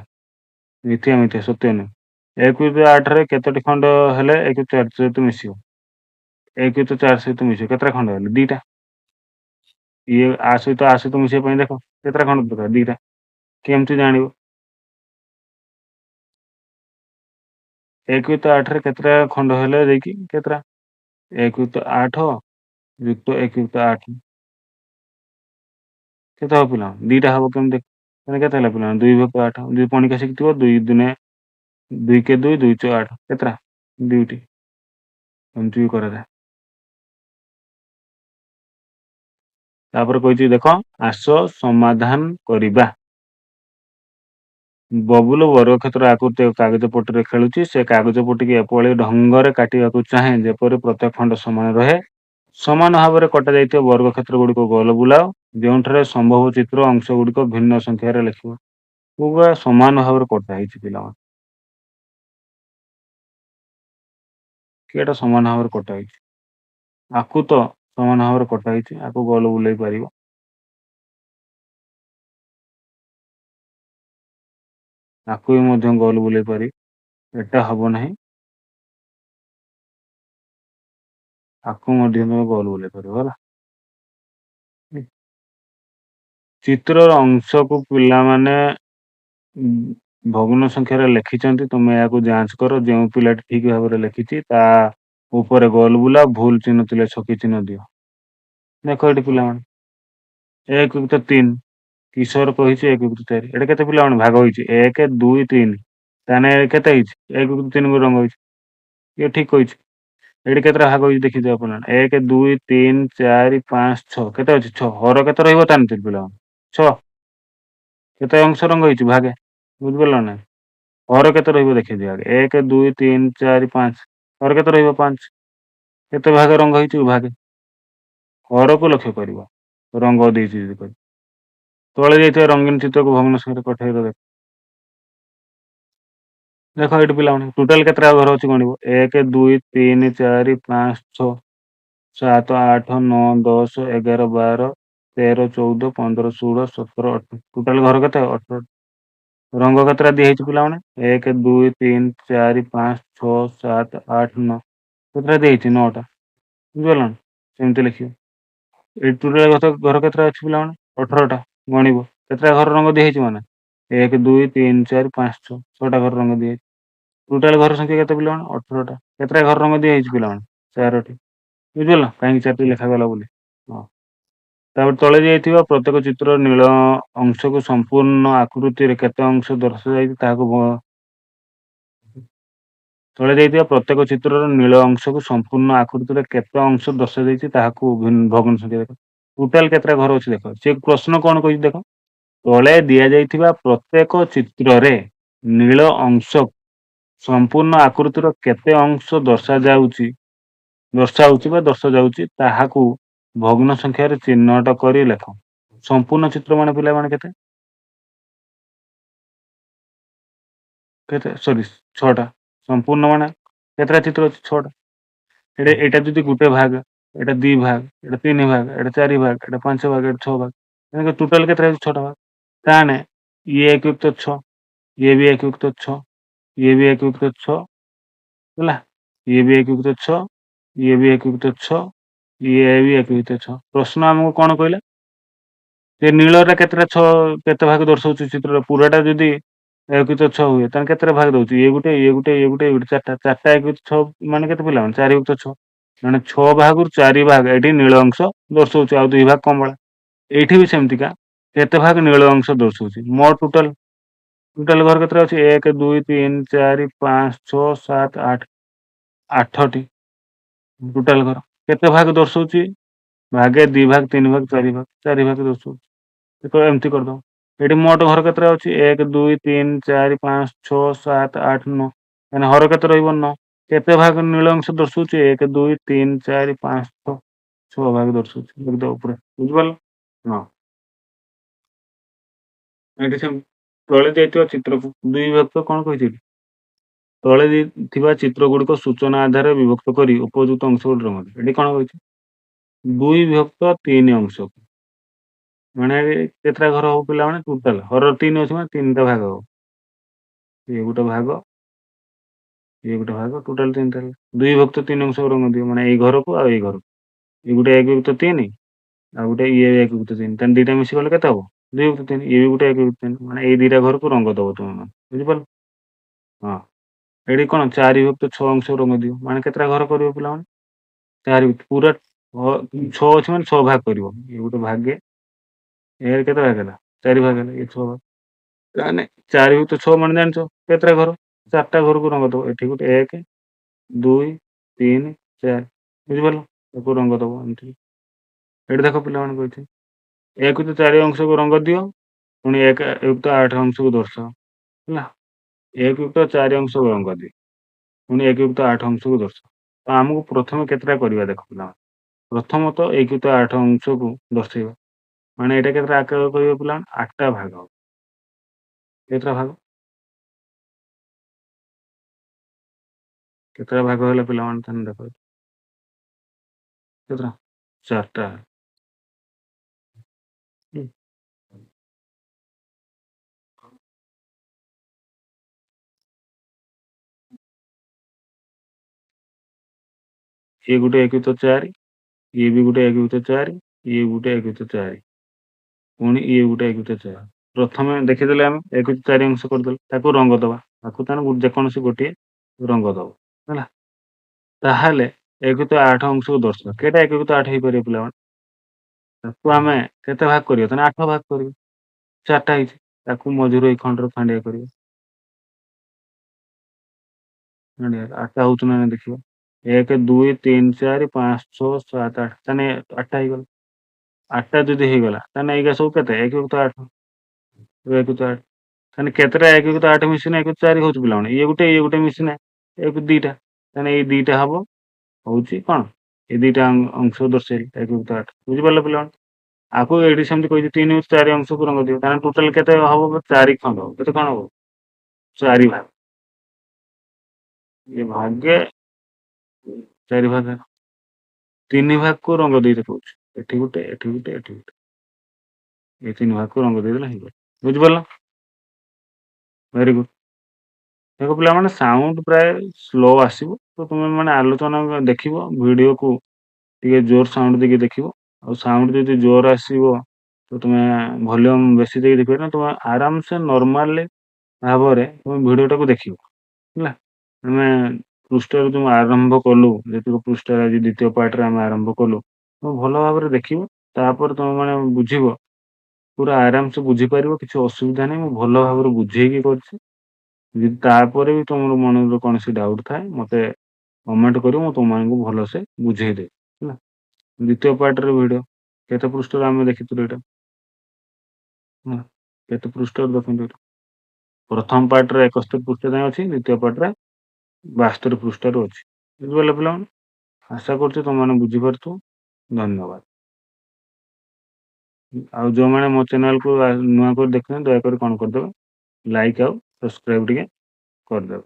ମିଥ୍ୟା ସତ୍ୟ ନୁହେଁ 1 ଯୁକ୍ତ 8 ରେ କେତୋଟି ଖଣ୍ଡ ହେଲେ 1 ଯୁକ୍ତ 4 ସହିତ ମିଶିବ 1 ଯୁକ୍ତ 4 ସହିତ ମିଶିବ କେତେଟା ଖଣ୍ଡ ହେଲେ 2ଟା ଇଏ ଆ ସହିତ ମିଶିବା ପାଇଁ ଦେଖ କେତେଟା ଖଣ୍ଡ ଦରକାର 2ଟା କେମିତି ଜାଣିବ 1 ଯୁକ୍ତ 8 ରେ କେତେଟା ଖଣ୍ଡ ହେଲେ ଯାଇକି କେତେଟା 1 ଯୁକ୍ତ 8 ଯୁକ୍ତ 1 ଯୁକ୍ତ 8 କେତେ ହବ ପିଲା 2ଟା ହବ କେମିତି ଦେଖ ତାହେଲେ କେତେ ହେଲା ପିଲା 2 ଯୁକ୍ତ 8 2 ପଣିକା ଶିଖିଥିବ 2 ଦୁନେ 2 କେ 2 2 ଚଉ 8 କେତେଟା 2ଟି ଏମିତି ବି କରାଯାଏ ତାପରେ କହିଛି ଦେଖ ଆସ ସମାଧାନ କରିବା ବବୁଲ ବର୍ଗକ୍ଷେତ୍ର ଆକୃତି କାଗଜ ପଟିରେ ଖେଳୁଛି ସେ କାଗଜ ପଟିକି ଏପରି ଢଙ୍ଗରେ କାଟିବାକୁ ଚାହେଁ ଯେପରି ପ୍ରତ୍ୟେକ ଖଣ୍ଡ ସମାନ ରହେ ସମାନ ଭାବରେ କଟାଯାଇଥିବା ବର୍ଗକ୍ଷେତ୍ର ଗୁଡ଼ିକ ଗୋଲ ବୁଲାଅ ଯେଉଁଠାରେ ସମ୍ଭବ ଚିତ୍ର ଅଂଶ ଗୁଡ଼ିକ ଭିନ୍ନ ସଂଖ୍ୟାରେ ଲେଖିବ ପୁରା ସମାନ ଭାବରେ କଟା ହେଇଛି ପିଲାମାନେ କିଏଟା ସମାନ ଭାବରେ କଟା ହେଇଛି ଆକୁ ତ ସମାନ ଭାବରେ କଟା ହେଇଛି ଆକୁ ଗୋଲ ବୁଲେଇ ପାରିବ ଆକୁ ବି ମଧ୍ୟ ଗୋଲ ବୁଲେଇ ପାରିବ ଏଟା ହବ ନାହିଁ ଆକୁ ମଧ୍ୟ ତମେ ଗୋଲ ବୁଲେଇ ପାରିବ ହେଲା ଚିତ୍ରର ଅଂଶକୁ ପିଲାମାନେ ଭଗ୍ନ ସଂଖ୍ୟାରେ ଲେଖିଛନ୍ତି ତୁମେ ଏହାକୁ ଯାଞ୍ଚ କର ଯେଉଁ ପିଲାଟି ଠିକ ଭାବରେ ଲେଖିଛି ତା ଉପରେ ଗୋଲ ବୁଲା ଭୁଲ ଚିହ୍ନ ଥିଲେ ଛକି ଚିହ୍ନ ଦିଅ ଦେଖ ଏଠି ପିଲାମାନେ 1 ଯୁକ୍ତ 3 କିଶୋର କହିଛି 1 ଯୁକ୍ତ 4 ଏଟା କେତେ ପିଲାମାନେ ଭାଗ ହେଇଛି 1 2 3 ତାହେଲେ କେତେ ହେଇଛି 1 ଯୁକ୍ତ 3 କୁ ରଙ୍ଗ ହେଇଛି ଇଏ ଠିକ କହିଛି ଏଠି କେତେଟା ଭାଗ ହେଇଛି ଦେଖିଦିଅ ଆପଣ 1 2 3 4 5 6 କେତେ ଅଛି 6 ହର କେତେ ରହିବ ତାହେଲେ ପିଲାମାନେ 6 କେତେ ଅଂଶ ରଙ୍ଗ ହେଇଛି ଭାଗେ, ବୁଝିପାରିଲ ନା? ହର କେତେ ରହିବ ଦେଖିଦିଅ ଆଗେ, 1 2 3 4 5, ହର କେତେ ରହିବ 5, କେତେ ଭାଗ ରଙ୍ଗ ହେଇଛି ଭାଗେ, ହରକୁ ଲକ୍ଷ୍ୟ କରିବ ରଙ୍ଗ ଦେଇଛି ଯଦି କହିବ। ତଳେ ଯାଇଥିବା ରଙ୍ଗୀନ ଚିତ୍ରକୁ ଭଗ୍ନ ସଂଖ୍ୟାରେ ପଠେଇବ ଦେଖ। ଦେଖ ଏଇଠି ପିଲାମାନେ ଟୋଟାଲ କେତେଟା ଘର ଅଛି ଗଣିବ, 1 2 3 4 5 6 7 8 9 10 11 12 13 14 15 16 17 18, ଟୋଟାଲ ଘର କେତେ 18। ରଙ୍ଗ କେତେଟା ଦିଆହେଇଛି ପିଲାମାନେ, 1 2 3 4 5 6 7 8 9, କେତେଟା ଦିଆହେଇଛି 9ଟା, ବୁଝିପାରିଲ ନା? ସେମିତି ଲେଖିବ। ଏଇ ଟୋଟାଲ ଘର କେତେଟା ଅଛି ପିଲାମାନେ, 18ଟା, ଗଣିବ କେତେଟା ଘର ରଙ୍ଗ ଦିଆହେଇଛି ମାନେ 1 2 3 4 5 6, 6ଟା ଘର ରଙ୍ଗ ଦିଆହେଇଛି। ଟୋଟାଲ ଘର ସଂଖ୍ୟା କେତେ ପିଲାମାନେ, 18ଟା, କେତେଟା ଘର ରଙ୍ଗ ଦିଆହେଇଛି ପିଲାମାନେ, 4ଟି, ବୁଝିପାରିଲ କାହିଁକି 4ଟି ଲେଖାଗଲା ବୋଲି। ହଁ, ତାପରେ ତଳେ ଦିଆଯାଇଥିବା ପ୍ରତ୍ୟେକ ଚିତ୍ରର ନୀଳ ଅଂଶକୁ ସମ୍ପୂର୍ଣ୍ଣ ଆକୃତିରେ କେତେ ଅଂଶ ଦର୍ଶାଯାଇଛି ତାହାକୁ ତଳେ ଦେଇଥିବା ପ୍ରତ୍ୟେକ ଚିତ୍ରର ନୀଳ ଅଂଶକୁ ସମ୍ପୂର୍ଣ୍ଣ ଆକୃତିରେ କେତେ ଅଂଶ ଦର୍ଶାଯାଇଛି ତାହାକୁ ଭଗ୍ନ ସଂଖ୍ୟା ଦେଖ। ଟୋଟାଲ କେତେଟା ଘର ଅଛି ଦେଖ, ସେ ପ୍ରଶ୍ନ କଣ କହିଛି ଦେଖ, ତଳେ ଦିଆଯାଇଥିବା ପ୍ରତ୍ୟେକ ଚିତ୍ରରେ ନୀଳ ଅଂଶ ସମ୍ପୂର୍ଣ୍ଣ ଆକୃତିର କେତେ ଅଂଶ ଦର୍ଶାଉଛି ବା ଦର୍ଶାଯାଉଛି ତାହାକୁ ଭଗ୍ନ ସଂଖ୍ୟାରେ ଚିହ୍ନଟ କରି ଲେଖ। ସମ୍ପୂର୍ଣ୍ଣ ଚିତ୍ର ମାନେ ପିଲାମାନେ କେତେ କେତେ ସରି 6ଟା, ସମ୍ପୂର୍ଣ୍ଣ ମାନେ କେତେଟା ଚିତ୍ର ଅଛି 6ଟା। ଏଇଟା ଯଦି ଗୋଟେ ଭାଗ, ଏଇଟା 2 ଭାଗ, ଏଇଟା 3 ଭାଗ, ଏଇଟା 4 ଭାଗ, ଏଇଟା 5 ଭାଗ, ଏଇଟା 6 ଭାଗ, ଟୋଟାଲ କେତେଟା ଅଛି 6ଟା ଭାଗ। ତାହେଲେ ଇଏ 1 ଯୁକ୍ତ 6, ଇଏ ବି 1 ଯୁକ୍ତ 6, ଇଏ ବି 1 ଯୁକ୍ତ 6 ହେଲା, ଇଏ ବି 1 ଯୁକ୍ତ 6, ଇଏ ବି 1 ଯୁକ୍ତ 6, ଇଏ ବି 1 ଯୁକ୍ତ 6। ପ୍ରଶ୍ନ ଆମକୁ କଣ କହିଲା, ସେ ନୀଳଟା କେତେ ଭାଗ ଦର୍ଶାଉଛି ଚିତ୍ରର ପୁରାଟା ଯଦି 1 ଯୁକ୍ତ 6 ହୁଏ ତାହେଲେ କେତେଟା ଭାଗ ଦଉଛି, ଇଏ ଗୋଟେ ଇଏ ଗୋଟେ ଇଏ ଗୋଟେ ଇଏ ଗୋଟେ 4ଟା 1 ଯୁକ୍ତ 6 ମାନେ କେତେ ପିଲାମାନେ 4 ଯୁକ୍ତ 6, ମାନେ 6 ଭାଗରୁ 4 ଭାଗ ଏଠି ନୀଳ ଅଂଶ ଦର୍ଶାଉଛି, ଆଉ 2 ଭାଗ କମଳା। ଏଇଠି ବି ସେମିତିକା କେତେ ଭାଗ ନୀଳ ଅଂଶ ଦର୍ଶାଉଛି, ମୋ ଟୋଟାଲ ଘର କେତେଟା ଅଛି, 1 2 3 4 5 6 7 8, 8ଟି ଟୋଟାଲ ଘର। କେତେ ଭାଗ ଦର୍ଶାଉଛି, ଭାଗେ 2 ଭାଗ 3 ଭାଗ 4 ଭାଗ ଦର୍ଶାଉଛି। ଏମିତି କରିଦବ। ଏଠି ମୋଟ ଘର କେତେଟା ଅଛି, 1 2 3 4 5 6 7 8 9, ମାନେ ହର କେତେ ରହିବ 9। କେତେ ଭାଗ ନୀଳ ଅଂଶ ଦର୍ଶାଉଛି, 1 2 3 4 5 6, 6 ଭାଗ ଦର୍ଶାଉଛି, ଲେଖିଦବ ଉପରେ, ବୁଝିପାରିଲ? ହଁ, ଏଠି ସେମିତି ତଳେ ଦେଇଥିବା ଚିତ୍ରକୁ ଦୁଇ ବିଭକ୍ତ କଣ କହିଛି ଏଠି? ତଳେ ଥିବା ଚିତ୍ର ଗୁଡିକ ସୂଚନା ଆଧାରରେ ବିଭକ୍ତ କରି ଉପଯୁକ୍ତ ଅଂଶ ଗୁଡ଼ିକ ରଙ୍ଗ ଦିଅ। ଏଠି କଣ କହିଛି, 2 ବିଭକ୍ତ 3 ଅଂଶ, ମାନେ କେତେଟା ଘର ହବ ପିଲାମାନେ, ଟୋଟାଲ ହର 3 ଅଛି ମାନେ 3ଟା ଭାଗ ହବ, ଇଏ ଗୋଟେ ଭାଗ, ଇଏ ଗୋଟେ ଭାଗ, ଟୋଟାଲ 3ଟା। 2 ବିଭକ୍ତ 3 ଅଂଶ ରଙ୍ଗ ଦିଅ, ମାନେ ଏଇ ଘରକୁ ଆଉ ଏଇ ଘରକୁ, ଇଏ ଗୋଟେ 1 ଯୁକ୍ତ 3 ଆଉ ଗୋଟେ ଇଏ 1 ଯୁକ୍ତ 3, ତାହେଲେ ଦିଟା ମିଶିଗଲେ କେତେ ହବ, 2 ଯୁକ୍ତ 3, ଇଏ ବି ଗୋଟେ 1 ଯୁକ୍ତ 3, ମାନେ ଏଇ ଦିଟା ଘରକୁ ରଙ୍ଗ ଦବ ତମେ, ବୁଝିପାରିଲ? ହଁ, ଏଠି କଣ 4 ବିଭକ୍ତ 6 ଅଂଶ ରଙ୍ଗ ଦିଅ, ମାନେ କେତେଟା ଘର କରିବ ପିଲାମାନେ, 4 ପୁରା 6 ଅଛି ମାନେ 6 ଭାଗ କରିବ, ଇଏ ଗୋଟେ ଭାଗେ, ଏ କେତେ ଭାଗ ହେଲା 4 ଭାଗ ହେଲା, ଇଏ 6 ଭାଗ, ତାହେଲେ 4 ଯୁକ୍ତ 6 ମାନେ ଜାଣିଛ କେତେଟା ଘର, 4ଟା ଘରକୁ ରଙ୍ଗ ଦବ। ଏଠି ଗୋଟେ 1 2 3 4, ବୁଝିପାରିଲ, ତାକୁ ରଙ୍ଗ ଦବ ଏମିତି। ଏଠି ଦେଖ ପିଲାମାନେ କହିଛି 1 ଯୁକ୍ତ 4 ଅଂଶକୁ ରଙ୍ଗ ଦିଅ, ପୁଣି 1 ଯୁକ୍ତ 8 ଅଂଶକୁ ଦର୍ଶାଅ, ହେଲା, 1 ଯୁକ୍ତ 4 ଅଂଶକୁ ରଙ୍ଗ ଦିଅ, ପୁଣି 1 ଯୁକ୍ତ 8 ଅଂଶକୁ ଦର୍ଶାଅ। ତ ଆମକୁ ପ୍ରଥମେ କେତେଟା କରିବା ଦେଖ ପିଲାମାନେ, ପ୍ରଥମତଃ 1 ଯୁକ୍ତ 8 ଅଂଶକୁ ଦର୍ଶେଇବା, ମାନେ ଏଇଟା କେତେଟା ଆକାର କରିବ ପିଲାମାନେ, 8ଟା ଭାଗ ହବ। କେତେଟା ଭାଗ, କେତେଟା ଭାଗ ହେଲା ପିଲାମାନେ, ତାହେଲେ ଦେଖ କେତେଟା, 4ଟା। ହୁଁ। ଇଏ ଗୋଟେ 1 ଯୁକ୍ତ 4, ଇଏ ବି ଗୋଟେ 1 ଯୁକ୍ତ 4, ଇଏ ଗୋଟେ 1 ଯୁକ୍ତ 4, ପୁଣି ଇଏ ଗୋଟେ 1 ଯୁକ୍ତ 4। ପ୍ରଥମେ ଦେଖିଦେଲେ ଆମେ 1 ଯୁକ୍ତ 4 ଅଂଶ କରିଦେଲେ, ତାକୁ ରଙ୍ଗ ଦବା, ତାକୁ ତାହେଲେ ଯେକୌଣସି ଗୋଟିଏ ରଙ୍ଗ ଦବ, ହେଲା। ତାହେଲେ 1 ଯୁକ୍ତ 8 ଅଂଶକୁ ଦର୍ଶାଅ, କେଇଟା 1 ଯୁକ୍ତ 8 ହେଇପାରିବ ପିଲାମାନେ, ତାକୁ ଆମେ କେତେ ଭାଗ କରିବା, ତାହେଲେ 8 ଭାଗ କରିବା, 4ଟା ହେଇଛି, ତାକୁ ମଝିରୁ ଏଇ ଖଣ୍ଡରୁ ଖଣ୍ଡିଆ କରିବା, 8ଟା ହଉଛି ନା ନାହିଁ ଦେଖିବା, 1 2 3 4 5 6 7 8, ତାହେଲେ 8ଟା ହେଇଗଲା। 8ଟା ଯଦି ହେଇଗଲା ତାହେଲେ ଏଇଗା ସବୁ କେତେ, 1 ଯୁକ୍ତ 8, ଏକ ତ 8 ତାହେଲେ କେତେଟା 1 ତ 8 ମିଶିନେ 1 4 ହଉଛି ପିଲାମାନେ। ଇଏ ଗୋଟେ ମିଶିନେ 1 2ଟା। ତାହେଲେ ଏଇ 2ଟା ହବ ହଉଛି କଣ? ଏ 2ଟା ଅଂଶ ଦର୍ଶାଇଲେ 1 ତ 8 ବୁଝିପାରିଲ ପିଲାମାନେ? ଆକୁ ଏଇଠି ସେମିତି କହିଛି 3 4 ଅଂଶକୁ ରଙ୍ଗ ଦିଅ। ତାହେଲେ ଟୋଟାଲ କେତେ ହବ? 4 ଖଣ୍ଡ ହବ। କେତେ କଣ ହବ? 4 ଭାଗ। ଇଏ ଭାଗେ 4 ଭାଗ 3 ଭାଗକୁ ରଙ୍ଗ ଦେଇତେ କହୁଛି। ଏଠି ଗୋଟେ, ଏଠି ଗୋଟେ, ଏଠି ଗୋଟେ। ଏ 3 ଭାଗକୁ ରଙ୍ଗ ଦେଇଦେଲେ ହେଇଗଲା। ବୁଝିପାରିଲ? Very good. ଦେଖ ପିଲାମାନେ ସାଉଣ୍ଡ ପ୍ରାୟ ସ୍ଲୋ ଆସିବ। ତ ତୁମେ ମାନେ ଆଲୋଚନା ଦେଖିବ ଭିଡିଓକୁ ଟିକେ ଜୋର ସାଉଣ୍ଡ ଦେଇକି ଦେଖିବ। ଆଉ ସାଉଣ୍ଡ ଯଦି ଜୋର ଆସିବ ତ ତୁମେ ଭଲ୍ୟୁମ ବେଶୀ ଦେଇକି ଦେଖିବ ନା ତୁମେ ଆରାମସେ ନର୍ମାଲି ଭାବରେ ତୁମେ ଭିଡିଓଟାକୁ ଦେଖିବ ହେଲା। ଆମେ ପୃଷ୍ଠାରୁ ଯୋଉ ଆରମ୍ଭ କଲୁ, ଯେତିକ ପୃଷ୍ଠାରେ ଆଜି ଦ୍ୱିତୀୟ ପାର୍ଟରେ ଆମେ ଆରମ୍ଭ କଲୁ, ତୁମେ ଭଲ ଭାବରେ ଦେଖିବ। ତାପରେ ତମେ ମାନେ ବୁଝିବ, ପୁରା ଆରାମସେ ବୁଝିପାରିବ। କିଛି ଅସୁବିଧା ନାହିଁ। ମୁଁ ଭଲ ଭାବରେ ବୁଝେଇକି କରିଛି। ଯଦି ତାପରେ ବି ତମର ମନରେ କୌଣସି ଡାଉଟ ଥାଏ ମତେ କମେଣ୍ଟ କରିବ, ମୁଁ ତୁମମାନଙ୍କୁ ଭଲସେ ବୁଝେଇଦେବି ହେଲା। ଦ୍ୱିତୀୟ ପାର୍ଟର ଭିଡିଓ କେତେ ପୃଷ୍ଠାରୁ ଆମେ ଦେଖିଥିଲୁ ଏଇଟା ହେଲା। କେତେ ପୃଷ୍ଠାରୁ ଦେଖନ୍ତୁ ଏଇଟା। ପ୍ରଥମ ପାର୍ଟରେ 71 ପୃଷ୍ଠା ଯାଏଁ ଅଛି। ଦ୍ୱିତୀୟ ପାର୍ଟରେ 72 ପୃଷ୍ଠାରୁ ଅଛି। ବୁଝିପାରିଲ ପିଲାମାନେ? ଆଶା କରୁଛି ତମମାନେ ବୁଝିପାରୁଥିବ। ଧନ୍ୟବାଦ। ଆଉ ଯୋଉମାନେ ମୋ ଚ୍ୟାନେଲକୁ ନୂଆ କରି ଦେଖୁଛନ୍ତି ଦୟାକରି କଣ କରିଦେବେ, ଲାଇକ୍ ଆଉ ସବସ୍କ୍ରାଇବ ଟିକେ କରିଦେବେ।